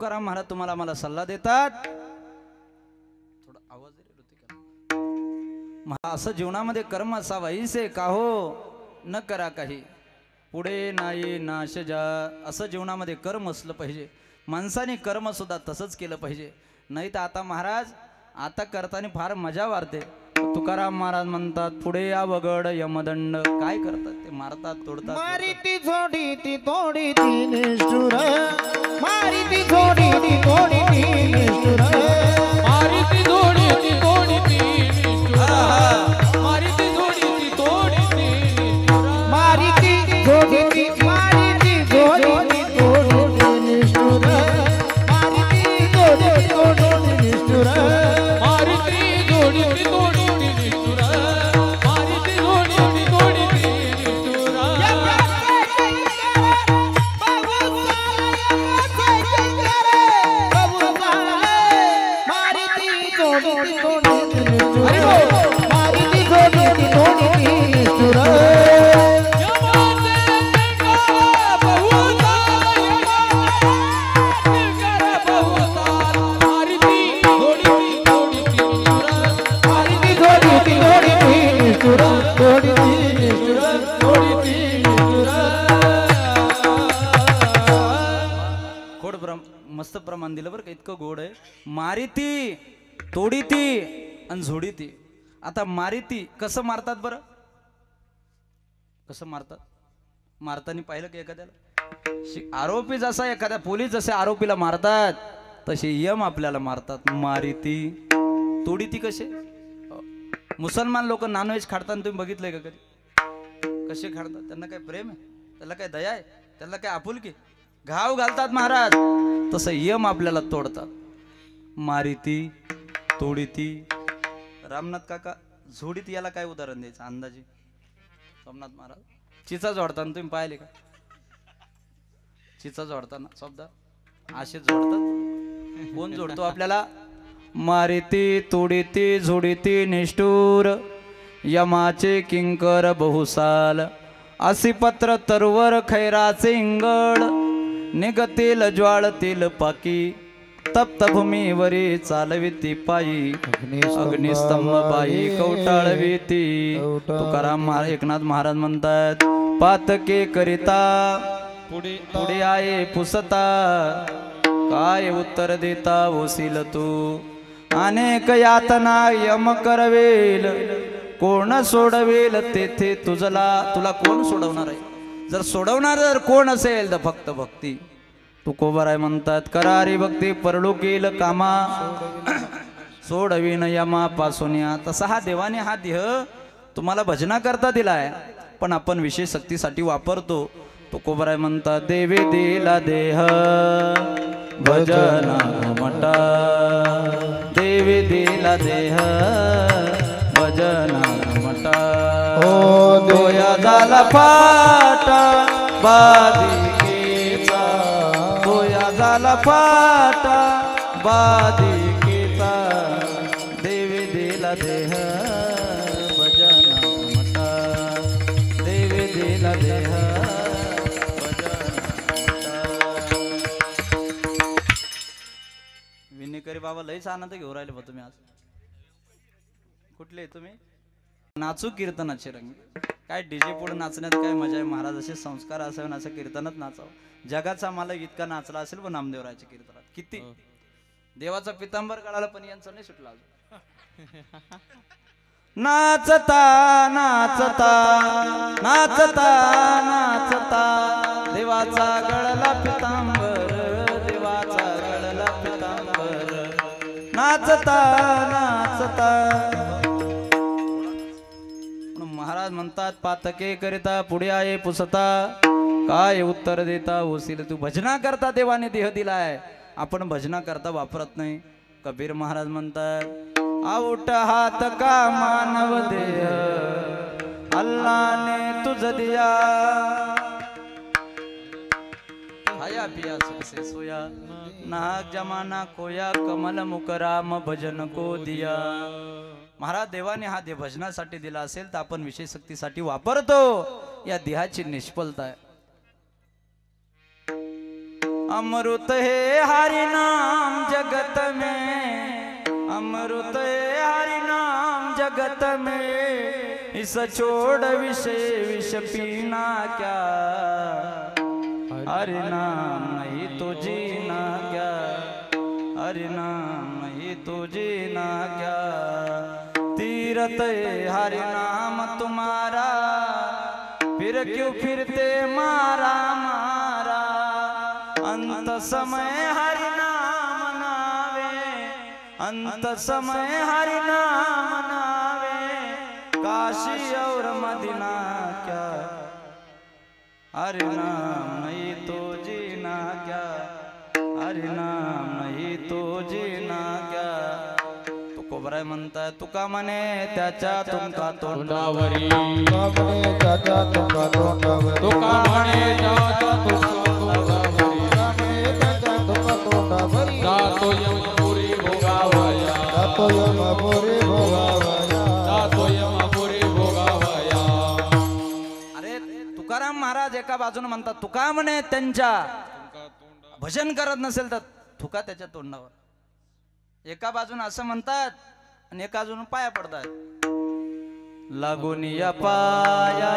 तुकाराम महाराज तुम्हाला मला सल्ला देतात, थोडा आवाज असं जीवनामध्ये कर्म असावा ऐसे का हो न करा काही पुढे नाही नाश जा, असं जीवनामध्ये कर्म असलं पाहिजे. माणसाने कर्म सुद्धा तसंच केलं पाहिजे. नाही तर आता महाराज आता करताना फार मजा वारते. तुकाराम महाराज म्हणतात पुढे या वगड यमदंड. काय करतात ते? मारतात, तोडतात. मारी ती जोडी ती तोडी ती निष्ठुर, मारी ती जोडी ती तोडी ती निष्ठुर, मारी ती जोडी ती तोडी ती निष्ठुर, मारी ती जोडी ती तोडी ती निष्ठुर, मारी ती जोडी ती मारी ती जोडी ती तोडी ती निष्ठुर, मारी ती जोडी ती तोडी ती निष्ठुर, मारी ती जोडी ती तोडी ती निष्ठुर, मारी ती जोडी ती तोडी ती निष्ठुर. मारी ती जोडी ती तोडी ती निष्ठुर, मारी ती जोडी ती तोडी ती निष्ठुर. मस्त प्रमाण दिलं बरं का, इतकं गोड आहे. मारिती तोडीती आणि झोडीती. आता मारिती कसं मारतात बरं? कसं मारतात? मारताना पाहिलं की एखाद्याला आरोपी जसा एखाद्या पोलीस जसे आरोपीला मारतात तसे यम आपल्याला मारतात. मारिती तोडीती कसे? मुसलमान लोक नॉनव्हेज खाडताना तुम्ही बघितलंय का कधी? कसे खाडतात? त्यांना काय प्रेम आहे? त्याला काय दया आहे? त्याला काय आपुलकी? घाव घालतात महाराज. तसं यम आपल्याला तोडतात. मारिती तोडीती. रामनाथ काका झोडीती याला काय उदाहरण द्यायचं अंदाजे? सोमनाथ महाराज चिचा जोडताना तुम्ही पाहिले का? चिचा जोडताना शब्द असे जोडतात. कोण जोडतो आपल्याला? मारिती तोडीती झोडीती निष्ठुर यमाचे किंकर बहुसाल असी पत्र तरुवर खैराचे इंगळ निगतील ज्वाळतील पाकी तप्त भूमीवरी चालविती पायी अग्निस्तंभ बाई कवटाळविती. तुकाराम एकनाथ महाराज म्हणतात पातके करिता पुढे आहे पुसता काय उत्तर देता ओसील तू अनेक यातना यम करवेल कोण सोडवेल तेथे तुला कोण सोडवणार आहे? जर सोडवणार जर कोण असेल तर फक्त भक्ती. तुकोबाराय म्हणतात करारी भक्ती परलोकील कामा सोडवीन यमापासून या. तसा हा देवाने हा देह तुम्हाला भजना करता दिलाय पण आपण विशेष शक्तीसाठी वापरतो. तुकोबाराय म्हणतात देवी दिला देह भजना मटा देवी दिला देह भजना मटा दोया झाला फाटा बादिकेचा दोया झाला फाटा बादिकेचा देवी दिला देह भजना मटा देवी दिला देह विनेकरी बाबा लयच आनंद घेऊन राहिले बा तुम्ही. आज कुठले तुम्ही? नाचू कीर्तनाचे रंग. काय डीजे पुढे नाचण्यात काय मजा आहे? महाराज असे संस्कार असावे असं कीर्तनात नाचावं. जगाचा मालक इतका नाचला असेल पण नामदेवरायच्या कीर्तनात किती देवाचा पितांबर काढाला पण यांचं नाही सुटला अजून. नाचता नाचता नाचता नाचता देवाचा गळला पितांबर देवाचा गळला पितांबर नाचता नाचता. महाराज म्हणतात पातके करिता पुढे आहे पुसता काय उत्तर देता ओसील तू. भजना करता देवाने देह दिलाय आपण भजना करता वापरत नाही. कबीर महाराज म्हणतात आउट हात का मानव देह अल्लाने तुझ दिया खाया पिया सुखसे सोया नाहक जमाना खोया कमल मुकराम भजन को दिया. महाराज देवाने हा देह भजनासाठी दिला असेल तर आपण विशेष शक्तीसाठी वापरतो. या देहाची निष्फलता आहे. अमृत है हरि नाम जगत में, अमृत है हरि नाम जगत में, इस छोड़ विष पीना क्या, हरि नाम नहीं तो जीना क्या, हरि नाम नहीं तो जीना क्या। तीरथ है हरि नाम तुम्हारा, फिर क्यों फिरते मारा मारा, अंत समय हरि नाम नावे, अंत समय हरि नाम नावे, काशी और मदीना क्या, हरि नाम नहीं तो जीना क्या, हरि नाम नहीं तो जीना क्या। तू कोबराय म्हणताय तुका म्हणे त्याच्या तुमका तोंडावरी, त्याच्या तुका तोंडावरी, तुका म्हणे त्याच्या तुका तोंडावरी, जातो यमपुरी भोगावया, जातो यमपुरी भोगावया, जातो यमपुरी भोगावया। अरे तुकाराम महाराज एका बाजूने म्हणतात तुका म्हणे त्यांच्या भजन करत नसेल तर थुका त्याच्या तोंडावर, एका बाजूने असं म्हणतात आणि एका बाजूने पाया पडतात। लागून या पाया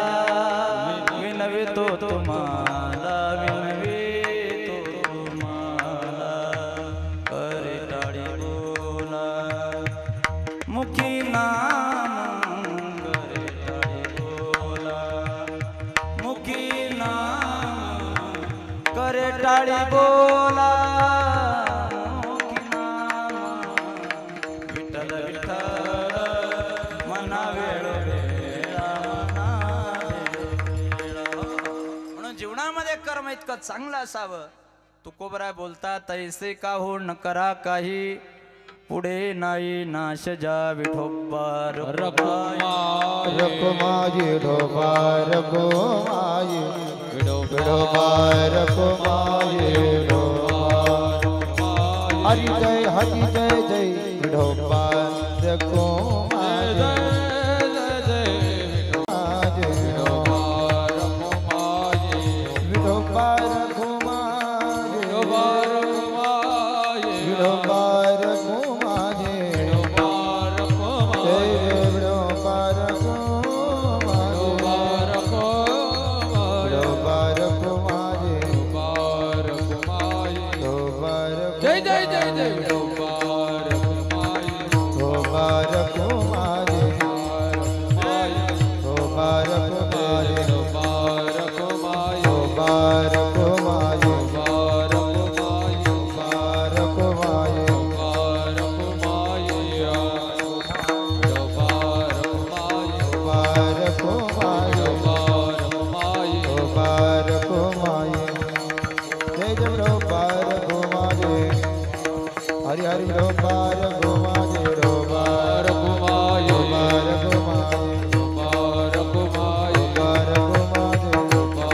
विनवितो तुम्हाला, विनवितो तुम्हाला, करे टाळी बोला मुखी नाम, करे टाळी बोला मुखी नाम, करे टाळी बोला मुखी नाम, विठ्ठल विठ्ठल मना वेळोवेळा, मना वेळोवेळा। म्हणून जीवनामध्ये कर्म इतकं चांगलं असावं। तुकोबराय बोलतात तैसे का हो न करा काही, पुढे नाही नाश जा विठोबा रखुमाई, रखुमाई ढोबा रखुमाई, विठोबा रखुमाई ढोबा, हरि जय जय विठोबा रखुमाई, विठोबा रखुमाई, विठोबा रखुमाई, जय जय जय जय विठोबा रखुमाई, ढोबा रखुमाई, ढोबा रखुमाई, विठोबा रखुमाई, ढोबा रखुमाई, विठोबा रखुमाई, ढोबा रखुमाई, विठोबा रखुमाई, ढोबा रखुमाई, विठोबा रखुमाई, ढोबा रखुमाई, जय जय ढोबा रखुमाई, हरि हरि ढोबा रखुमाई, ढोबा रखुमाई, ढोबा रखुमाई, विठोबा रखुमाई, ढोबा रखुमाई, विठोबा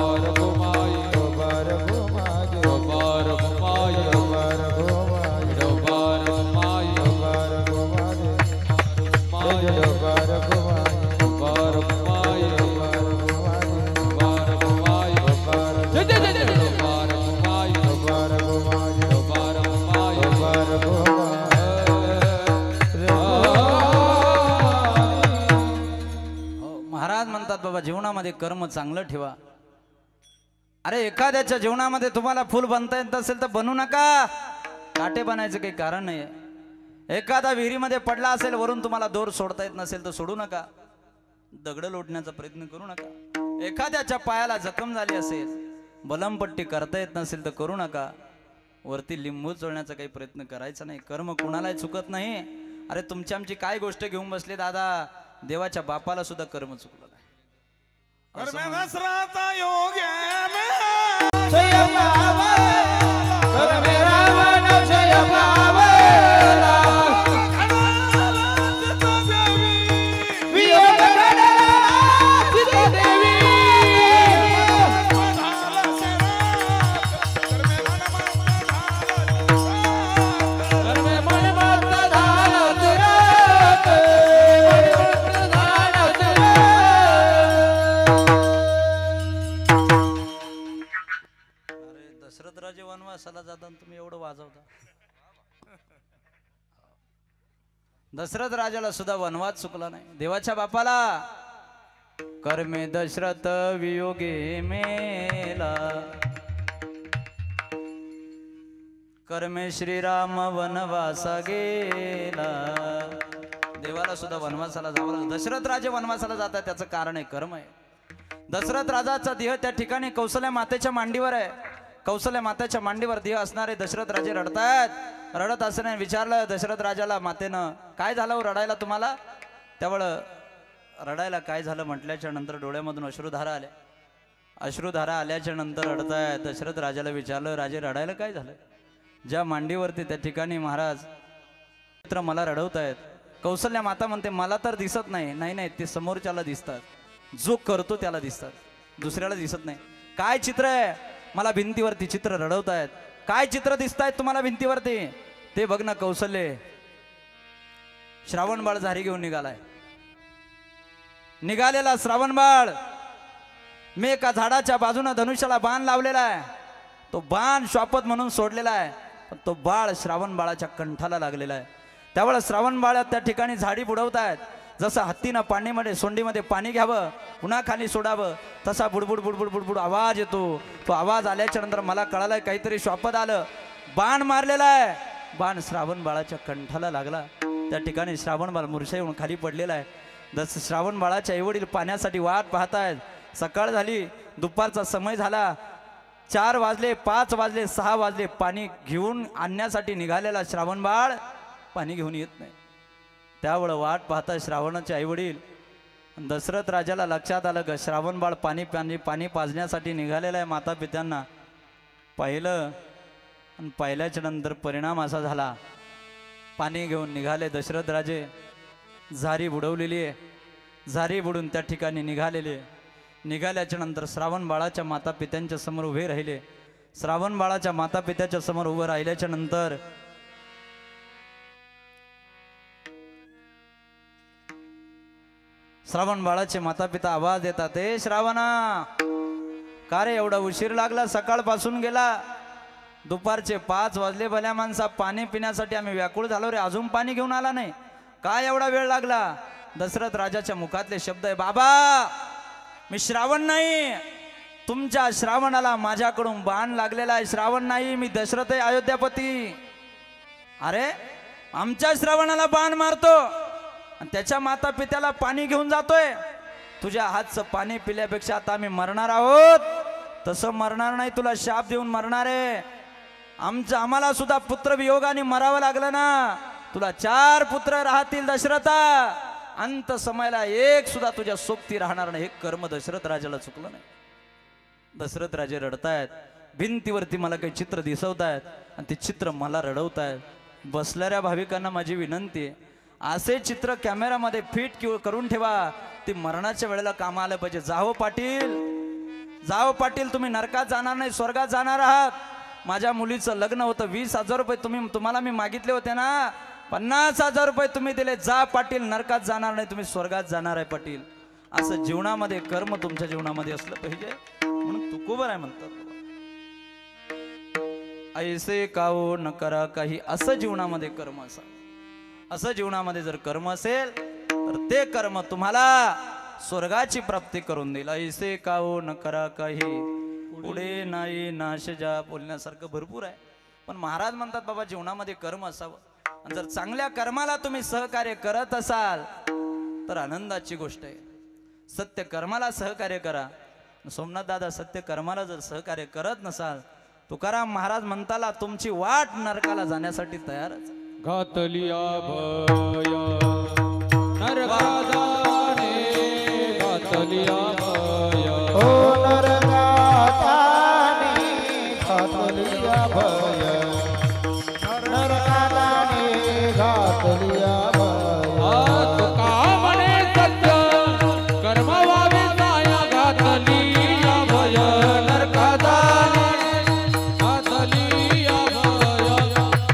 रखुमाई, ढोबा रखुमाई, विठोबा रखुमाई, ढोबा रखुमाई, विठोबा रखुमाई, ढोबा रखुमाई, जय जय ढोबा रखुमाई, विठोबा रखुमाई, ढोबा रखुमाई, विठोबा रखुमाई, ढोबा जय जय जय जय विठोबा रखुमाई, ढोबा रखुमाई, विठोबा रखुमाई, ढोबा रखुमाई, महाराज म्हणतात बाबा जीवनामध्ये कर्म चांगलं ठेवा। अरे एखाद्याच्या जीवनामध्ये तुम्हाला फुल बनता येत असेल तर बनू नका, काटे बनायचं काही कारण नाही। एखादा विहिरीमध्ये पडला असेल, वरून तुम्हाला दोर सोडता येत नसेल तर सोडू नका, दगड लोटण्याचा प्रयत्न करू नका। एखाद्याच्या पायाला जखम झाली असेल, बलमपट्टी करता येत नसेल तर करू नका, वरती लिंबू चोळण्याचा काही प्रयत्न करायचा नाही। कर्म कुणालाही चुकत नाही। अरे तुमची आमची काय गोष्ट घेऊन बसले दादा, देवाच्या बापाला सुद्धा कर्म चुकलं नाही। असं म्हणून वनवासाला जाता आणि तुम्ही एवढं वाजवता. दशरथ राजाला सुद्धा वनवास चुकला नाही. देवाच्या बापाला कर्मे दशरथ वियोगे मेला, कर्मे श्रीराम वनवासा गेला. देवाला सुद्धा वनवासाला जावं लागलं. दशरथ राजे वनवासाला जातात त्याचं कारण आहे कर्म आहे. दशरथ राजाचा देह त्या ठिकाणी कौशल्या मातेच्या मांडीवर आहे. कौशल्या मातेच्या मांडीवर देह असणारे दशरथ राजे रडतायत. रडत असल्याने विचारलं दशरथ राजाला मातेनं, काय झालं रडायला तुम्हाला? त्यावेळं रडायला काय झालं म्हटल्याच्या नंतर डोळ्यामधून अश्रुधारा आल्या. अश्रुधारा आल्याच्या नंतर रडतायत. दशरथ राजाला विचारलं, राजे रडायला काय झालं? ज्या मांडीवरती त्या ठिकाणी महाराज मित्र मला रडवतायत. कौशल्या माता म्हणते, मला तर दिसत नाही. नाही नाही, ते समोरच्याला दिसतात, जो करतो त्याला दिसतात, दुसऱ्याला दिसत नाही. काय चित्र आहे? मला भिंतीवरती चित्र रडवतायत. काय चित्र दिसतायत तुम्हाला भिंतीवरती? ते बघ ना कौशल्य, श्रावण बाळ झारी घेऊन निघालाय. निघालेला श्रावण बाळ मी एका झाडाच्या बाजूने धनुष्याला बाण लावलेला आहे. तो बाण श्वापत म्हणून सोडलेला आहे, पण तो बाळ श्रावण बाळाच्या कंठाला लागलेला आहे. त्यावेळेस श्रावण बाळ त्या ठिकाणी झाडी बुडवतायत. जसं हत्तीनं पाणीमध्ये सोंडीमध्ये पाणी घ्यावं पुन्हा खाली सोडावं तसा बुडबुड बुडबुड बुडबुड आवाज येतो. तो आवाज आल्याच्या नंतर मला कळालंय काहीतरी श्वापद आलं. बाण मारलेला आहे. बाण श्रावण बाळाच्या कंठाला लागला. त्या ठिकाणी श्रावण बाळ मूर्छा येऊन खाली पडलेला आहे. जसं श्रावण बाळाच्या आईवडील पाण्यासाठी वाट पाहतायत. सकाळ झाली, दुपारचा समय झाला. 4 वाजले, 5 वाजले, 6 वाजले. पाणी घेऊन आणण्यासाठी निघालेला श्रावण बाळ पाणी घेऊन येत नाही. त्यावेळं वाट पाहता श्रावणाचे आईवडील. दशरथ राजाला लक्षात आलं का श्रावण बाळ पाणी पाजण्यासाठी निघालेलं आहे. माता पित्यांना पाहिलं आणि पाहिल्याच्या नंतर परिणाम असा झाला, पाणी घेऊन निघाले दशरथ राजे. झारी बुडवलेली आहे. झारी बुडून त्या ठिकाणी निघालेले. निघाल्याच्या नंतर श्रावण बाळाच्या माता पित्यांच्या समोर उभे राहिले. श्रावण बाळाच्या माता पित्याच्या समोर उभं राहिल्याच्या नंतर श्रावण बाळाचे माता पिता आवाज देतात, ए श्रावणा, का रे एवढा उशीर लागला? सकाळपासून गेला, दुपारचे 5 वाजले. भल्या माणसा, पाणी पिण्यासाठी आम्ही व्याकुळ झालो रे, अजून पाणी घेऊन आला नाही, काय एवढा वेळ लागला? दशरथ राजाच्या मुखातले शब्द आहे, बाबा मी श्रावण नाही, तुमच्या श्रावणाला माझ्याकडून बाण लागलेला आहे. श्रावण नाही, मी दशरथ आहे, अयोध्यापती. अरे आमच्या श्रावणाला बाण मारतो आणि त्याच्या माता पित्याला पाणी घेऊन जातोय. तुझ्या हातचं पाणी पिल्यापेक्षा आता आम्ही मरणार आहोत. तसं मरणार नाही, तुला शाप देऊन मरणार आहे. आम्हाला सुद्धा पुत्र वियोगाने मरावं लागलं ना. तुला 4 पुत्र राहतील दशरथा, अंत समयाला एक सुद्धा तुझ्या सोबती राहणार नाही. हे कर्म दशरथ राजाला चुकलं नाही. दशरथ राजे रडतायत. भिंतीवरती मला काही चित्र दिसवतायत आणि ते चित्र मला रडवतायत. बसणाऱ्या भाविकांना माझी विनंती आहे, असे चित्र कॅमेरामध्ये फिट करून ठेवा. ते मरणाच्या वेळेला कामा आलं पाहिजे. जाओ पाटील, जाओ पाटील, तुम्ही नरकात जाणार नाही, स्वर्गात जाणार आहात. माझ्या मुलीचं लग्न होतं, 20,000 रुपये तुम्हाला मी मागितले होते ना, 50,000 रुपये तुम्ही दिले. जा पाटील, नरकात जाणार नाही, तुम्ही स्वर्गात जाणार आहे पाटील. असं जीवनामध्ये कर्म तुमच्या जीवनामध्ये असलं पाहिजे. म्हणून तुकोबर आहे म्हणतात, ऐसे काओ न करा काही, असं जीवनामध्ये कर्म असा. असं जीवनामध्ये जर कर्म असेल तर ते कर्म तुम्हाला स्वर्गाची प्राप्ती करून देईल. ऐसे काओ न करा काही, पुढे नाही नाश जा, बोलण्यासारखं भरपूर आहे. पण महाराज म्हणतात बाबा जीवनामध्ये कर्म असावं. आणि जर चांगल्या कर्माला तुम्ही सहकार्य करत असाल तर आनंदाची गोष्ट आहे. सत्य कर्माला सहकार्य करा. सोमनाथ दादा सत्य कर्माला जर सहकार्य करत नसाल, तुकाराम महाराज म्हणताला तुमची वाट नरकाला जाण्यासाठी तयारच. घातलिया भया नरकादाने, घातलिया भया ओ नरकादाने, घातलिया भया, नरकादाने, घातलिया भया. तुका म्हणे सत्य कर्म व्हावे जाया, घातलिया भया नरकादाने, घातलिया भया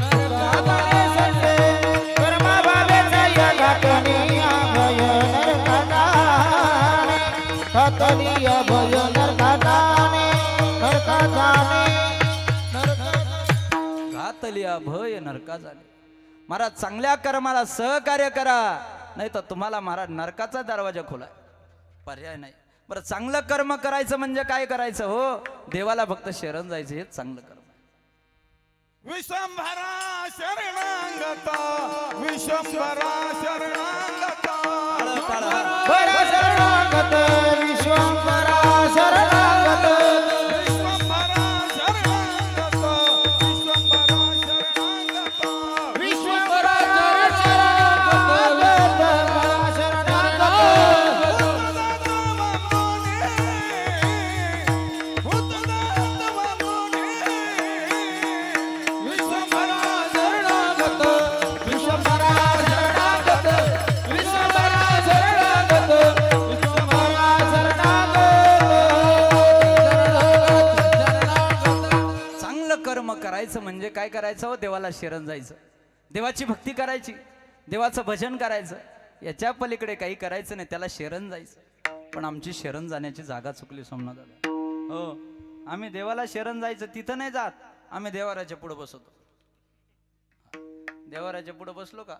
नरकादाने सत्य कर्म भावे जाया, घातलिया भया नरकादाने, घातलिया भया नरकादाने, नरकादाने, नरकादाने. लिया भय नरका झाले. महाराज चांगल्या कर्माला सहकार्य करा, नाही तर तुम्हाला महाराज नरकाचा दरवाजा खोलाय, पर्याय नाही. बरं चांगलं कर्म करायचं म्हणजे काय करायचं हो? देवाला फक्त शरण जायचं, हेच चांगलं कर्म. विश्वंभरा शरणागता, विश्वंभरा शरणागता, बडा शरणागत विश्वंभरा शरणागत, विश्वंभरा शरणागता, विश्वंभरा शरणागता, विश्वंभरा शरणागत शरणागत. करायचं म्हणजे काय करायचं हो? देवाला शरण जायचं, देवाची भक्ती करायची, देवाचं भजन करायचं, याच्या पलीकडे काही करायचं नाही, त्याला शरण जायचं. पण आमची शरण जाण्याची जागा चुकली सोमनाथ दादा. हो, आम्ही देवाला शरण जायचं तिथं नाही जात, आम्ही देवाराच्या पुढे बसवतो. देवाराच्या पुढे बसलो का,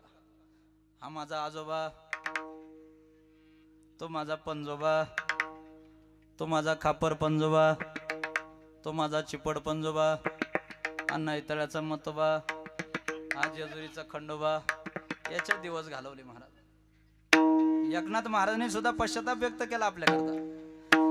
हा माझा आजोबा, तो माझा पंजोबा, तो माझा खापर पंजोबा, तो माझा चिपड पंजोबा, अण्णा इतळ्याचा मतोबा, आज जेजुरीचा खंडोबा, याचे दिवस घालवले महाराज. एकनाथ महाराजांनी सुद्धा पश्चाताप व्यक्त केला आपल्याकरता.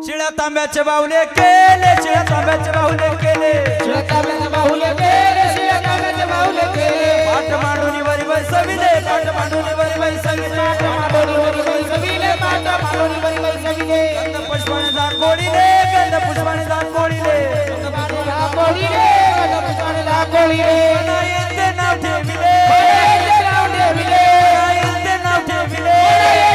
शिळ्या तांब्याचे बाहुले केले, शिळ्या तांब्याचे बाहुले केले, शिळ्या तांब्याचे बाहुले केले, शिळ्या तांब्याचे बाहुले केले. पाठ मांडून वरी बैसविले, पाठ मांडून वरी बैसविले, पाठ मांडून वरी बैसविले, पाठ मांडून वरी बैसविले. गंध पुष्पाने दान गोळीले, गंध पुष्पाने दान गोळीले, गोळीले गणपतीने गोळीले. ते नाव ठेविले, नाव ठेविले, ते नाव ठेविले.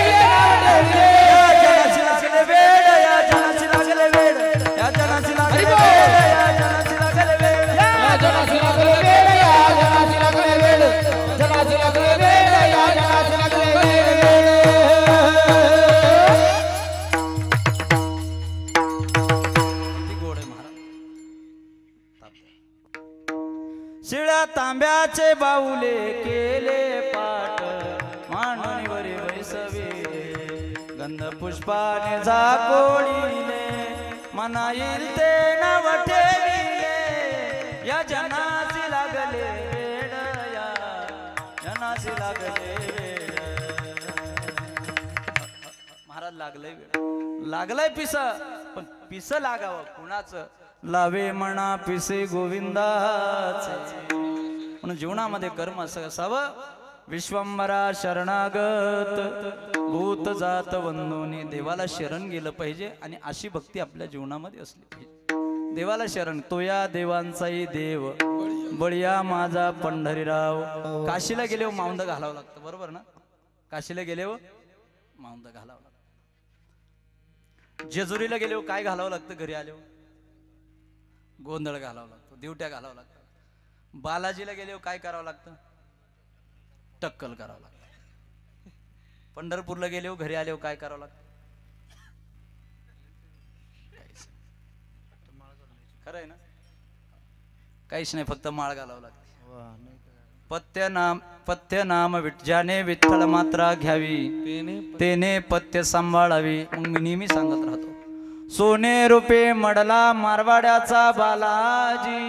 या जनाची लागले वेळ, या जनाची लागले वेळ, या जनाची लागले वेळ, या जनाची लागले वेळ, या जनाची लागले वेळ, या जनाची लागले वेळ, जनाची लागले वेळ, या जनाची लागले वेळ. ती गोड आहे महाराज. शिळ्या तांब्याचे बाहुले केले पाठ मांडून वरी बैसविले, गंध पुष्पाने झाकोळीले, मना येईल ते नाव ठेविले. या जनासी लागले वेळ, या जनासी लागले वेळ. महाराज लागलंय वेळ, लागलाय पिस, पण पिस लागावं कुणाचं? लावे म्हणा पिसे गोविंदाचे. म्हणून जीवनामध्ये कर्म असं असावं. विश्वंभरा शरणागत भूत जात वंदोनी, देवाला शरण गेलं पाहिजे आणि अशी भक्ती आपल्या जीवनामध्ये असली पाहिजे. देवाला शरण, तो या देवांचाही देव बळिया माझा पंढरीराव. काशीला गेले माउंद घालावं लागतं, बरोबर ना? काशीला गेले माउंद घालावं लागतं. जेजुरीला गेले काय घालावं लागतं? घरी आले गोंधळ घालावं लागतो, दिवट्या घालावं लागतं. बालाजीला गेले काय करावं लागतं? टक्कल करावं लागतं. पंढरपूरला गेले घरी आले काय करावं लागतं? खरं आहे ना? काहीच नाही, फक्त माळ घालावं लागते. पथ्य नाम ज्याने विठ्ठल मात्रा घ्यावी, तेने पथ्य सांभाळावी. मग मी नेहमी सांगत राहतो, सोने रुपे मडला मारवाड्याचा बालाजी,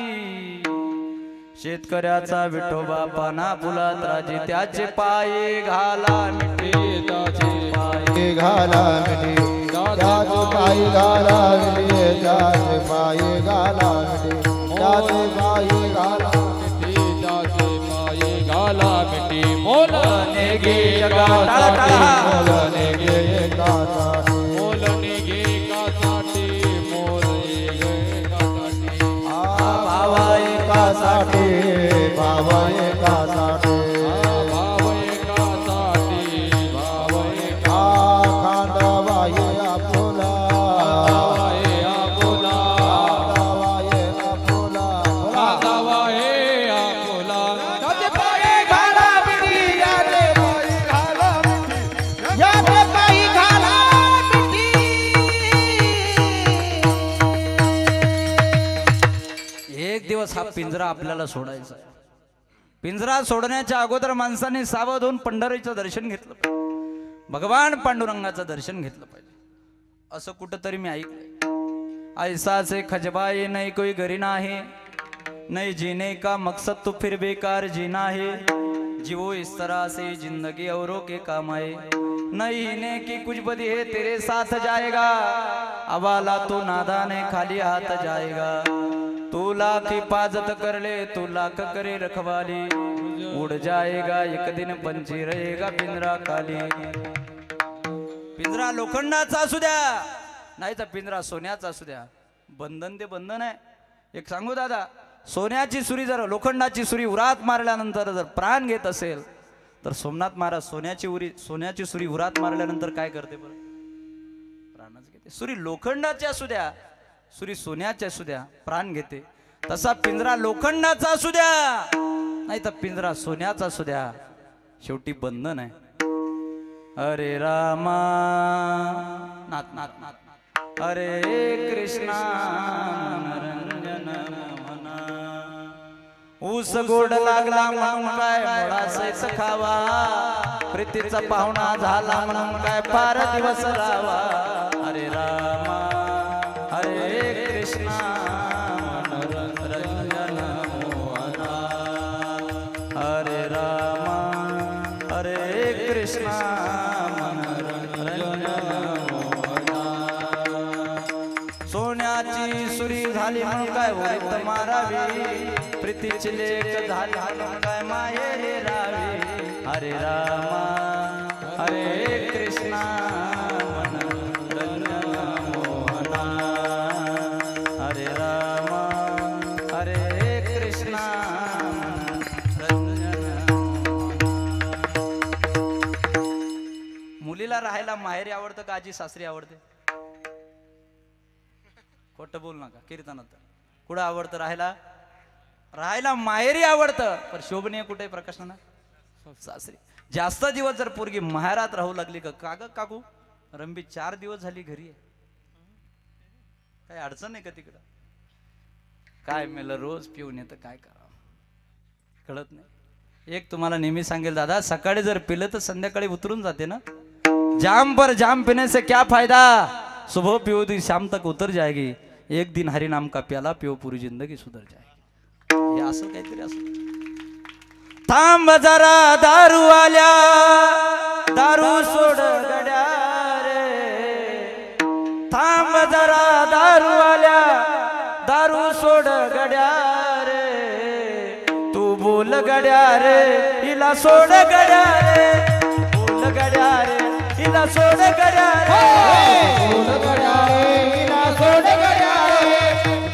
शेतकऱ्याचा विठोबा पाना फुलात राजी. त्याचे पाये घाला मिठी, त्याचे पाये घाला मिठी, त्याचे पायी घाला मिठी, त्याचे पायी घाला मिठी, त्याचे पायी घाला मिठी, त्याचे पायी घाला मिठी. मोलने गे जगा मोलने गे एकासाठी, मोलने गे एकासाठी, मोलने गे एकासाठी. भावा एकासाठी, भावा एकासाठी, भाव एकासाठी, भाव एका. खांडवाये आपुला, खांदावाये आपुला, खांडवाये आपुला. खांदावाये आपुला. त्याचे पाय घाला मिठी, याचे पाय घाला मिठी, याचे पाय घाला मिठी. एक दिवस हा पिंजरा आपल्याला सोडायचा आहे. पिंजरा सोडण्याच्या अगोदर माणसाने सावध होऊन पंढरीचं दर्शन घेतलं पाहिजे, भगवान पांडुरंगाचं दर्शन घेतलं पाहिजे. असं कुठंतरी मी ऐकलंय. ऐसा से खजबाए नहीं कोई घरी नाही, नहीं जीने का मकसद तो फिर बेकार जीना है, जीवो इस तरह से जिंदगी औरों के काम आए, नहीं हिने की कुछ बदी है तेरे साथ जाएगा, अवाला तो नादान है खाली हाथ जाएगा, तू लाख हिफाजत कर ले तू लाख करे रखवाली, उड़ जाएगा एक दिन पंछी रहेगा पिंजरा खाली. पिंजरा लोखंडाचा असू द्या नाही तर पिंजरा सोन्याचा असू द्या, बंधन ते बंधन आहे. एक सांगू दादा, सोन्याची सुरी जर लोखंडाची सुरी उरात मारल्यानंतर जर प्राण घेत असेल तर सोमनाथ महाराज सोन्याची सुरी उरात मारल्यानंतर काय करते बरं? प्राणच घेते. सुरी लोखंडाची असू द्या सुरी सोन्याची असू द्या प्राण घेते. तसा पिंजरा लोखंडाचा असू द्या नाही तर पिंजरा सोन्याचा असू द्या, शेवटी बंधन आहे. हरे रामा नाथ नाथ नाथ हरे कृष्णा मनरंजन मना, ऊस गोड लागला म्हणून काय मोडासैस खावा, प्रीतीचा पाहुणा झाला म्हणून काय फार दिवस राहावा. हरे रामा हरे कृष्णा मनरंजन मोहना, हरे रामा हरे कृष्णा मनरंजन मोहना. सोन्याची सुरी झाली म्हणून काय उरीत मारावी, प्रीतीची लेक झाली म्हणून काय माहेरी राहावी. हरे रामा हरे कृष्णा मनरंजन मोहना, हरे रामा हरे कृष्णा मनरंजन मोहना. मुलीला राहायला माहेरी आवडतं का आजी सासरी आवडते? खोटं बोल नका कीर्तनात. कुठं आवडतं राहायला? राहायला माहेरी आवडतं, पण शोभनीय कुठे प्रकाशना? सासरी. जास्त दिवस जर पोरगी माहेरात राहू लागली का काकू रंबी 4 दिवस झाली घरी आहे, काय अडचण नाही का तिकडं? काय मेलं रोज पिऊन येतं, काय करावं कळत नाही. एक तुम्हाला नेहमी सांगेल दादा, सकाळी जर पिलं तर संध्याकाळी उतरून जाते ना. जाम पर जाम पीने से क्या फायदा, सुबह पियो तो शाम तक उतर जाएगी, एक दिन हरि नाम का प्याला पियो पूरी जिंदगी सुधर जाएगी. हे असं काहीतरी असं. थांब जरा दारू आल्या दारू सोड गड्या रे, थांब जरा दारू आल्या दारू सोड गड्या रे, तू बोल गड्या रे हिला सोड गड्या रे, बोल गड्या रे हिला सोड गड्या रे, बोल गड्या रे हिला सोड गड्या रे,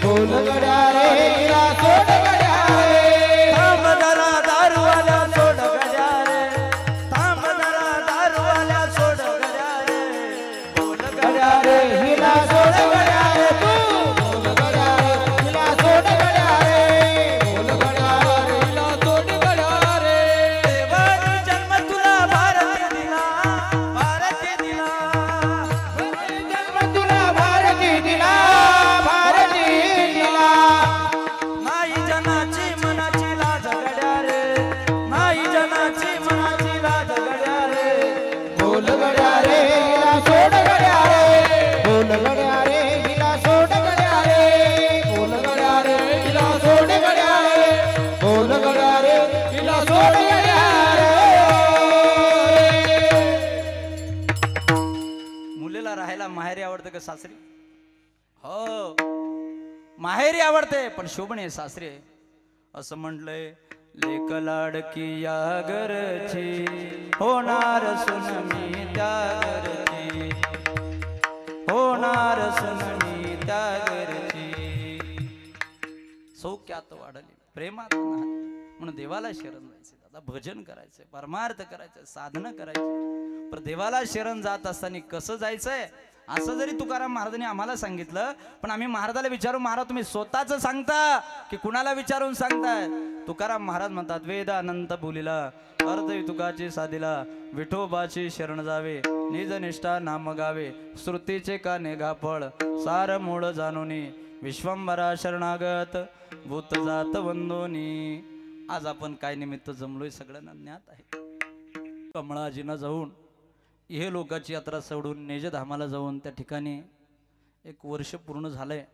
बोल गड्या रे हिला सोड गड्या रे. थांब जरा दारू आल्या सोड गड्या रे, थांब जरा दारू आल्या सोड गड्या रे, बोल गड्या रे हिला सोड गड्या रे, तू बोल गड्या रे हिला सोड गड्या रे, बोल गड्या रे हिला सोड गड्या रे. देवाने जन्म तुला भारती दिला, भारती दिला, जन्म तुला भारती दिला, भारती दिला. नाही जनाची मनाची लाज गड्या रे, नाही जनाची मनाची लाज गड्या रे, बोल गड्या रे हिला सोड गड्या रे, बोल गड्या रे हिला सोड गड्या रे, बोल गड्या रे हिला सोड गड्या रे, बोल गड्या रे हिला सोड गड्या रे. मुलीला राहायला माहेरी आवडतं का सासरी? हो माहेरी आवडते, पण शोभणे सासरी आहे. असं म्हटलंय, लेक लाडकी या घरची होणार सुन मी त्या घरची, होणार सुन मी त्या घरची. सौख्यात वाढली प्रेमात नाही, म्हणून देवाला शरण जायचे दादा, भजन करायचंय, परमार्थ करायचंय, साधना करायची. पण देवाला शरण जात असताना कसं जायचंय असं जरी तुकाराम महाराजांनी आम्हाला सांगितलं, पण आम्ही महाराजाला विचारू, महाराज तुम्ही स्वतःच सांगता की कुणाला विचारून सांगताय? तुकाराम महाराज म्हणतात, वेद अनंत बोलिला अर्थ तुकाची साधिला, विठोबाची शरण जावे निज निष्ठा नाम गावे, श्रुतीचे काने घाफळ सार मूळ जाणोनी, विश्वंभरा शरणागत भूत जात वंदोनी. आज आपण काय निमित्त जमलोय सगळ्यांना ज्ञात आहे। कमळाजीनं जाऊन हे लोकांची यात्रा सोडून नेजधामाला जाऊन त्या ठिकाणी 1 वर्ष पूर्ण झालंय।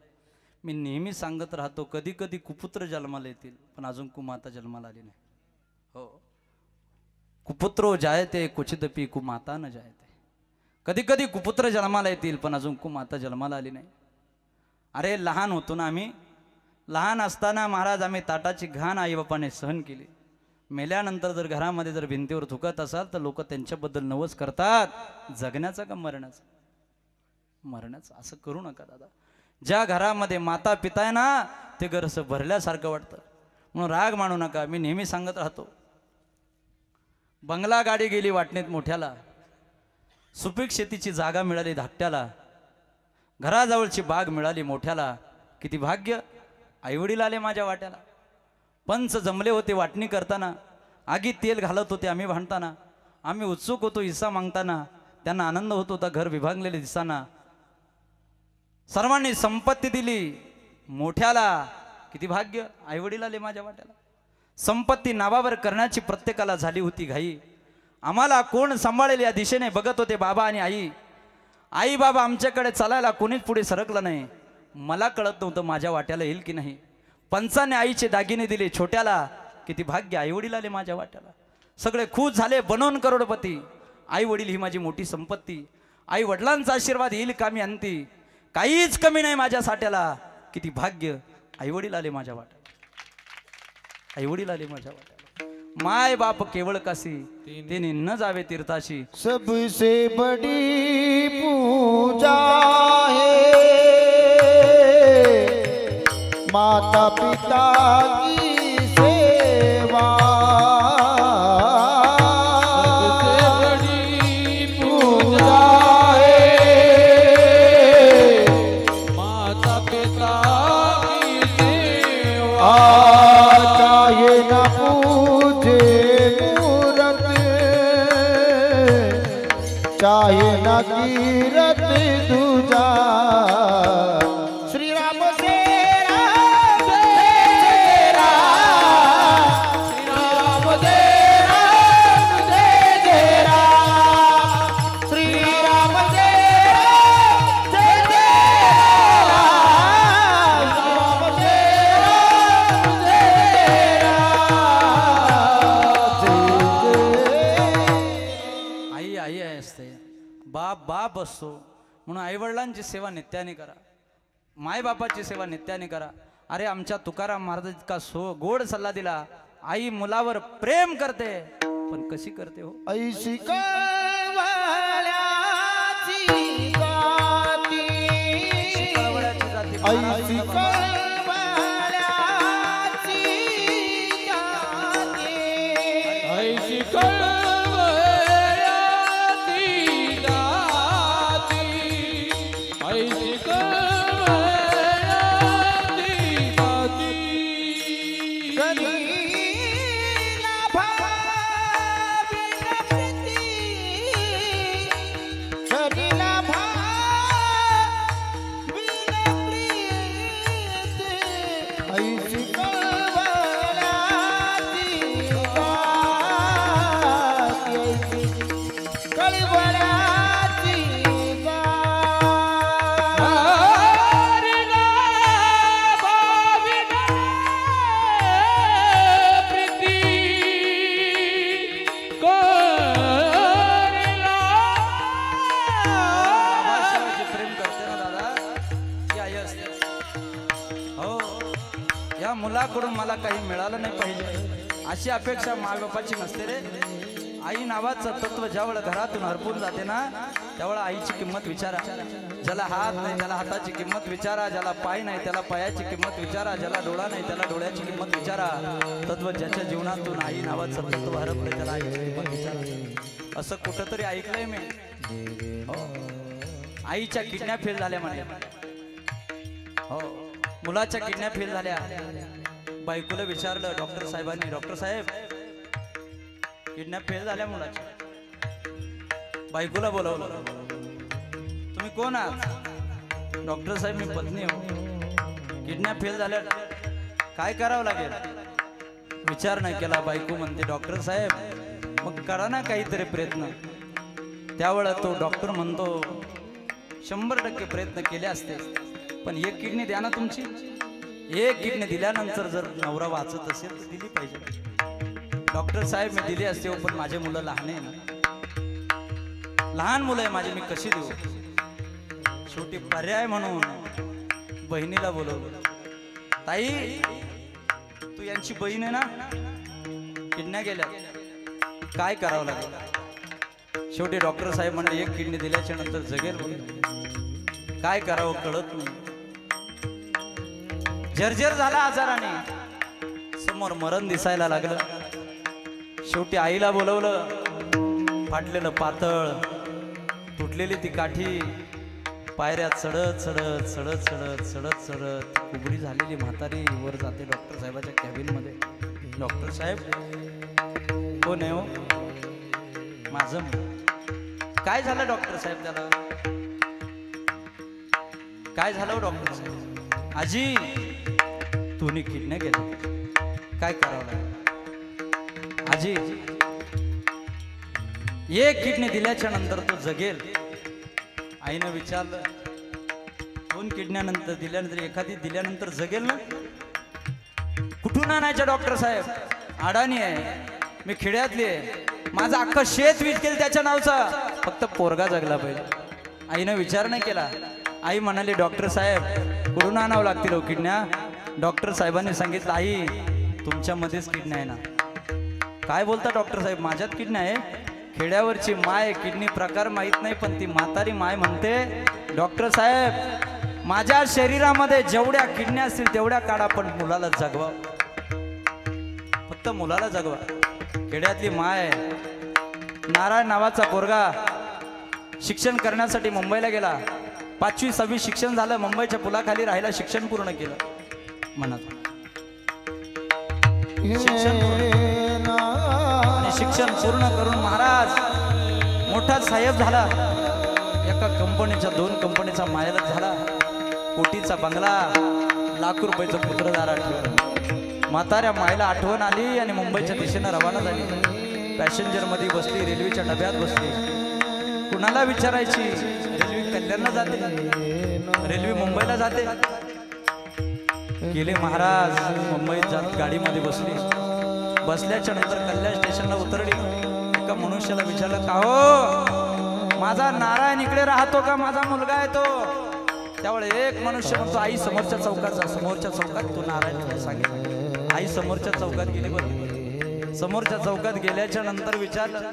मी नेहमी सांगत राहतो कधी कधी कुपुत्र जन्माला येतील पण अजून कुमाता जन्माला आली नाही। हो, कुपुत्रो जायते क्वचिदपि कुमाता न जायते। कधी कधी कुपुत्र जन्माला येतील पण अजून कुमाता जन्माला आली नाही। अरे लहान होतो ना आम्ही, लहान असताना महाराज आम्ही ताटाची घाण आई बापाने सहन केली। मेल्यानंतर जर घरामध्ये जर भिंतीवर थुकत असाल तर लोक त्यांच्याबद्दल नवस करतात, जगण्याचा का मरण्याचा? मरण्याचा। असं करू नका दादा। ज्या घरामध्ये माता पिता आहे ना ते घर असं भरल्यासारखं वाटतं, म्हणून राग मानू नका। मी नेहमी सांगत राहतो, बंगला गाडी गेली वाटणीत मोठ्याला, सुपीक शेतीची जागा मिळाली धाकट्याला, घराजवळची बाग मिळाली मोठ्याला, किती भाग्य। आईवडील आले माझ्या वाट्याला, पंच जमले होते वाटणी करताना, आगीत तेल घालत होते आम्ही भांडताना, आम्ही उत्सुक होतो हिस्सा मागताना, त्यांना आनंद होत होता घर विभागलेले दिसताना। सर्वांनी संपत्ती दिली मोठ्याला, किती भाग्य। आईवडील आले माझ्या वाट्याला, संपत्ती नावावर करण्याची प्रत्येकाला झाली होती घाई। आम्हाला कोण सांभाळेल या दिशेने बघत होते बाबा आणि आई। आई बाबा आमच्याकडे चालायला कोणीच पुढे सरकलं नाही। मला कळत नव्हतं माझ्या वाट्याला येईल की नाही। पंचाने आईचे दागिने दिले छोट्याला, किती भाग्य। आई वडील आले माझ्या वाट्याला, सगळे खुश झाले बनवून करोडपती। आई वडील ही माझी मोठी संपत्ती, आई वडिलांचा आशीर्वाद येईल कामी अंती, काहीच कमी नाही माझ्या साठ्याला, किती भाग्य। आई वडील आले माझ्या वाट्याला, आई वडील आले माझ्या वाट्याला। माय बाप केवळ काशी, तेने न जावे तीर्थाशी। सबसे बड़ी पूजा है माता पिता की सेवा। सबसे बड़ी पूजा है माता पिता की सेवा। चाहे न पूजे मूरत, चाहे न कीरत दूजा। श्री राम तेरा तेरा, श्री राम तेरा जय जय राम, श्री राम तेरा जय जय राम, राम तेरा जय राम। आई आई असते, बाप बाप असतो, म्हणून आईवडिलांची सेवा नित्याने करा, मायबापाची सेवा नित्याने करा। अरे आमच्या तुकाराम महाराज इतका गोड सल्ला दिला, आई मुलावर प्रेम करते पण कशी करते हो? ऐशी कळवळ्याची जाती, कळवळ्याची जाती, ऐशी महाराज कळवळ्याची जाती। ऐशी कळवळ्याची जाती, ऐशी कळवळ्याची जाती। करीला भाविन प्रीती, करीला भाविन प्रीती। ऐशी कळवळ्याची जाती, ऐशी कळवळ्याची जाती। हरिला भाविना प्रीती कोरिला। बाबाशिवायची प्रेम करते ना दादा, ती आई असते। हो, या मुलाकडून मला काही मिळालं नाही पाहिजे अशी अपेक्षा मायबापाची नसते रे। आई नावाचं तत्व ज्यावेळेला घरातून हरपून जाते ना त्यावेळेला आईची किंमत विचारा। ज्याला हात नाही त्याला हाताची किंमत विचारा, ज्याला पाय नाही त्याला पायाची किंमत विचारा, ज्याला डोळा नाही त्याला डोळ्याची किंमत विचारा। तत्व ज्याच्या जीवनातून आई नावाचं तत्व हरपलं त्याला आईची किंमत विचारा। असं कुठंतरी ऐकलंय मी। हो, आईच्या किडनॅप फेल झाल्या म्हणे। हो, मुलाच्या किडनॅप फेल झाल्या। बायकोला विचारलं डॉक्टर साहेबांनी, डॉक्टर साहेब किडनॅप फेल झाल्या मुलाच्या। बायकोला बोलावलं, तुम्ही कोण आहात? डॉक्टर साहेब मी पत्नी हो, किडनॅप फेल झाल्या, काय करावं लागेल? विचार नाही केला. बायको म्हणते डॉक्टर साहेब मग करा ना काहीतरी प्रयत्न. त्यावेळेला तो डॉक्टर म्हणतो 100% प्रयत्न केले असते पण एक किडनी द्या ना तुमची. एक किडनी दिल्यानंतर जर नवरा वाचत असेल तर दिली पाहिजे. डॉक्टर साहेब मी दिली असते पण माझे मुलं लहान आहे ना, लहान मुलं आहे माझे, मी कशी देऊ. शेवटी पर्याय म्हणून बहिणीला बोलवलं. ताई तू यांची बहीण आहे ना, किडन्या गेल्या, काय करावं लागेल. शेवटी डॉक्टर साहेब म्हणले एक किडनी दिल्याच्या नंतर जगेल. काय करावं कळत नाही. जर्जर झाला आजाराने, समोर मरण दिसायला लागलं. शेवटी आईला बोलवलं. फाटलेलं पातळ, तुटलेली ती काठी, पायऱ्या चढत चढत चढत चढत चढत चढत उघडी झालेली म्हातारी वर जाते डॉक्टर साहेबाच्या कॅबिन मध्ये. डॉक्टर साहेब कोण आहे हो. माझं. काय झालं डॉक्टर साहेब त्याला, काय झालं डॉक्टर साहेब. आजी तुम्ही किडन्या गेल्या, काय करावं लागेल. आजी एक किडनी दिल्याच्या नंतर तो जगेल. आईनं विचारलं 2 किडन्यानंतर दिल्यानंतर एखादी दिल्यानंतर जगेल ना. कुठून आणायचं डॉक्टर साहेब, अडाणी आहे मी, खेड्यातली आहे, माझं अख्खं शेत विकल त्याच्या नावचा, फक्त पोरगा जगला पाहिजे. आईनं विचार नाही केला. आई म्हणाली डॉक्टर साहेब कुठून आणावं लागतील हो किडन्या. डॉक्टर साहेबांनी सांगितलं आई तुमच्यामध्येच किडन्या आहे ना. काय बोलता डॉक्टर साहेब, माझ्यात किडन्या आहे. खेड्यावरची माय किडनी प्रकार माहित नाही पण ती म्हातारी माय म्हणते डॉक्टर साहेब माझ्या शरीरामध्ये जेवढ्या किडन्या असतील तेवढ्या काढा पण मुलाला जगवा, फक्त मुलाला जगवा. खेड्यातली माय. नारायण नावाचा पोरगा शिक्षण करण्यासाठी मुंबईला गेला. 5वी 6वी शिक्षण झालं. मुंबईच्या पुलाखाली राहायला शिक्षण पूर्ण केलं. म्हणत शिक्षण पूर्ण करून महाराज मोठा साहेब झाला. एका कंपनीच्या 2 कंपनीचा मालक झाला. कोटीचा बंगला, लाख रुपयाचं पुत्रदार आठवण. म्हाताऱ्या मायला आठवण आली आणि मुंबईच्या दिशेनं रवाना झाली. पॅसेंजर मध्ये बसली, रेल्वेच्या डब्यात बसली. कुणाला विचारायची, रेल्वे कल्याणला जाते, रेल्वे मुंबईला जाते. गेले महाराज मुंबईत जात गाडीमध्ये बसली. बसल्याच्या नंतर कल्याण स्टेशनला उतरली. एका मनुष्याला विचारलं का हो माझा नारायण इकडे राहतो का, माझा मुलगा आहे तो. त्यावेळेस एक मनुष्य म्हणतो आई समोरच्या चौकात जा. समोरच्या चौकात तो नारायण सांगितलं. आई समोरच्या चौकात गेली. बरं समोरच्या चौकात गेल्याच्या नंतर विचारलं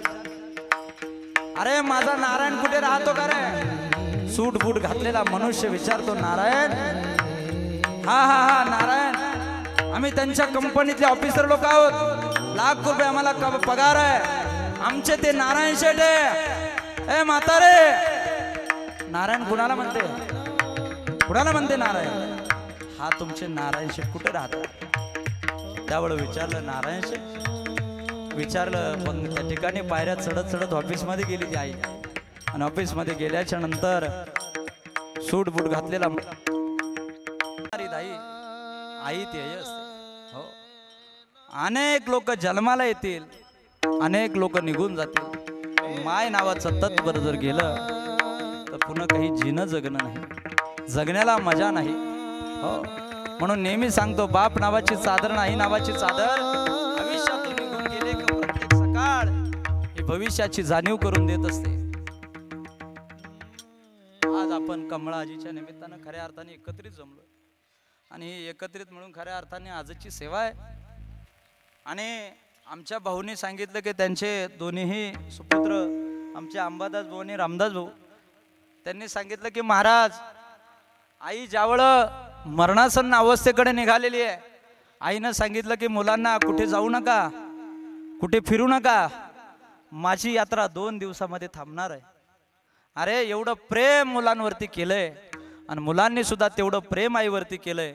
अरे माझा नारायण कुठे राहतो का रे. सूट बूट घातलेला मनुष्य विचारतो नारायण. हा हा हा नारायण आम्ही त्यांच्या कंपनीतले ऑफिसर लोक आहोत. लाख रुपये आम्हाला पगार आहे. आमचे ते नारायण शेठ आहे. ए म्हातारे नारायण कुणाला म्हणते, कुणाला म्हणते नारायण. हा तुमचे नारायण शेठ कुठे राहतात. त्यावेळेस विचारलं नारायण शेठ. विचारलं पण त्या ठिकाणी पायऱ्या चढत चढत ऑफिसमध्ये गेली ती आई. आणि ऑफिसमध्ये गेल्याच्या नंतर सूट बूट घातलेला आई ती असते. हो अनेक लोक जन्माला येतील, अनेक लोक निघून जातील. माय नावाचं तत्पर जर गेलं तर पुन्हा काही जीणं जगणं नाही, जगण्याला मजा नाही. हो म्हणून नेहमी सांगतो बाप नावाची चादर नाही नावाची चादर. आयुष्यातून निघून गेले का प्रत्येक सकाळ ही भविष्याची जाणीव करून देत असते. आज आपण कमळाजीच्या निमित्तानं खऱ्या अर्थाने एकत्रित जमलो आणि एकत्रित म्हणून खऱ्या अर्थाने आजची सेवा आहे. आणि आमच्या भाऊने सांगितलं की त्यांचे दोन्हीही सुपुत्र आमचे अंबादास भाऊ आणि रामदास भाऊ त्यांनी सांगितलं की महाराज आई ज्यावेळं मरणासन्न अवस्थेकडे निघालेली आहे. आईनं सांगितलं की मुलांना कुठे जाऊ नका, कुठे फिरू नका, माझी यात्रा 2 दिवसामध्ये थांबणार आहे. अरे एवढं प्रेम मुलांवरती केलंय आणि मुलांनी सुद्धा तेवढं प्रेम आईवरती केलंय.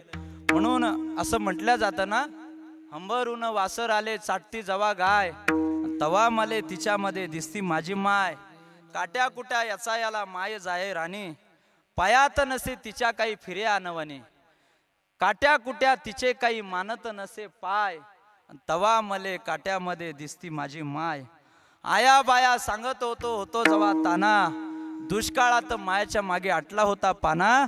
म्हणून असं म्हटलं जातं ना हंबरून वासर आले चाटती जवा गाय, तवा मले तिच्यामध्ये दिसती माझी माय. काट्या कुट्या याचा याला माय जाय राणी, पायात नसे तिच्या काही फिर्या नवणे. काट्या कुट्या तिचे काही मानत नसे पाय, तवा मले काट्यामध्ये दिसती माझी माय. आया बाया सांगत होतो जवा ताना, दुष्काळात मायाच्या मागे आटला होता पाना.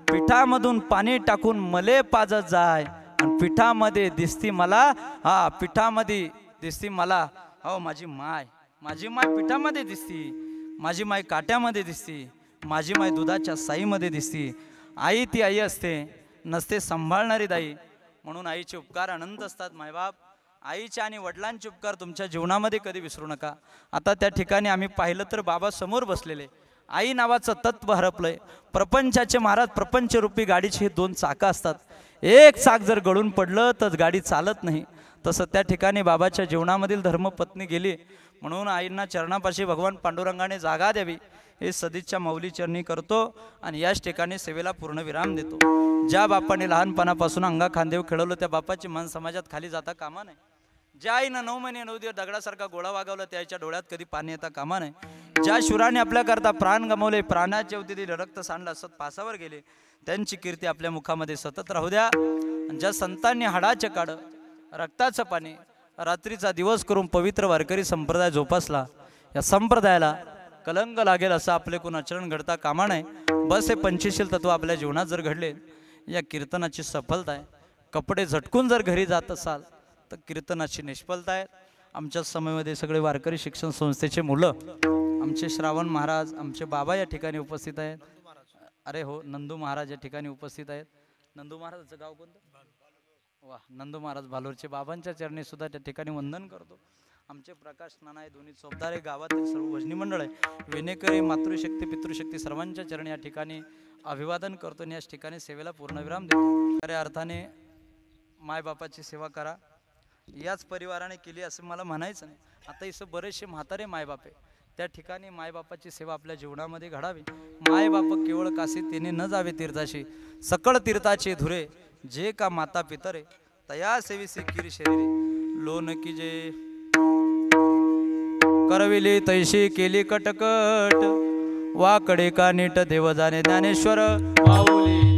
पिठामधून पाणी टाकून मले पाजत जाय, आणि पिठामध्ये दिसती मला, हा पिठामध्ये दिसती मला, हो माझी माय. माझी माय पिठामध्ये दिसती, माझी माय काट्यामध्ये दिसती, माझी माय दुधाच्या साईमध्ये दिसती. आई ती आई असते, नसते सांभाळणारी दाई. म्हणून आईचे उपकार अनंत असतात. मायबाप, आईचे आणि वडिलांचे उपकार तुमच्या जीवनामध्ये कधी विसरू नका. आता त्या ठिकाणी आम्ही पाहिलं तर बाबा समोर बसलेले. आई नावाचं तत्व हरपलंय. प्रपंचाचे महाराज, प्रपंचरूपी गाडीची हे 2 चाकं असतात. एक चाक जर गळून पडलं तर गाडी चालत नाही. तसं त्या ठिकाणी बाबाच्या जीवनामधील धर्मपत्नी गेली. म्हणून आईंना चरणापाशी भगवान पांडुरंगाने जागा द्यावी हे सदिच्छा माऊली चरणी करतो. आणि याच ठिकाणी सेवेला पूर्ण विराम देतो. ज्या बापाने लहानपणापासून अंगा खांदेव खेळवलं त्या बापाची मन समाजात खाली जाता कामा नाही. ज्या आईनं 9 महिने 9 दिवस दगडासारखा गोळा वागवला त्या आईच्या डोळ्यात कधी पाणी येता कामा नाही. ज्या शूराने आपल्याकरता प्राण गमावले, प्राणाचे अवती रक्त सांडलं, असत पासावर गेले, त्यांची कीर्ती आपल्या मुखामध्ये सतत राहू द्या. ज्या संतांनी हाडाचे काढ, रक्ताचं पाणी, रात्रीचा दिवस करून पवित्र वारकरी संप्रदाय जोपासला, या संप्रदायाला कलंक लागेल असं आपले कोण आचरण घडता कामा नाही. बस हे पंचशील तत्व आपल्या जीवनात जर घडले, या कीर्तनाची सफलता आहे. कपडे झटकून जर घरी जात असाल तर कीर्तनाची निष्फलता आहे. आमच्या समयमध्ये सगळे वारकरी शिक्षण संस्थेचे मुलं, आमचे श्रावण महाराज, आमचे बाबा या ठिकाणी उपस्थित आहेत. अरे हो, नंदू महाराज या ठिकाणी उपस्थित आहेत. नंदू महाराजाचं गाव कोणतं? वा, नंदू महाराज भालोरचे. बाबांच्या चरणी सुद्धा त्या ठिकाणी वंदन करतो. आमचे प्रकाश नाना आहे, दोन्ही चौदारे गावातील सर्व भजनी मंडळ आहे, विनेकरी, मातृशक्ती, पितृशक्ती सर्वांच्या चरणी या ठिकाणी अभिवादन करतो. आणि याच ठिकाणी सेवेला पूर्णविराम देतो. खऱ्या अर्थाने मायबापाची सेवा करा. याच परिवाराने केली असं मला म्हणायचं नाही. आता इथं बरेचसे म्हातारे मायबाप आहे, त्या ठिकाणी मायबापाची सेवा आपल्या जीवनामध्ये घडावी. मायबाप केवळ काशी तिने न जावे तीर्थाशी, सकळ तीर्थाचे धुरे जे का माता पितरे, तया सेविसी किरी शरीरे लोन की जे. करविली तैशी केली कटकट, वाकडे का नीट देव जाणे ज्ञानेश्वर माऊली.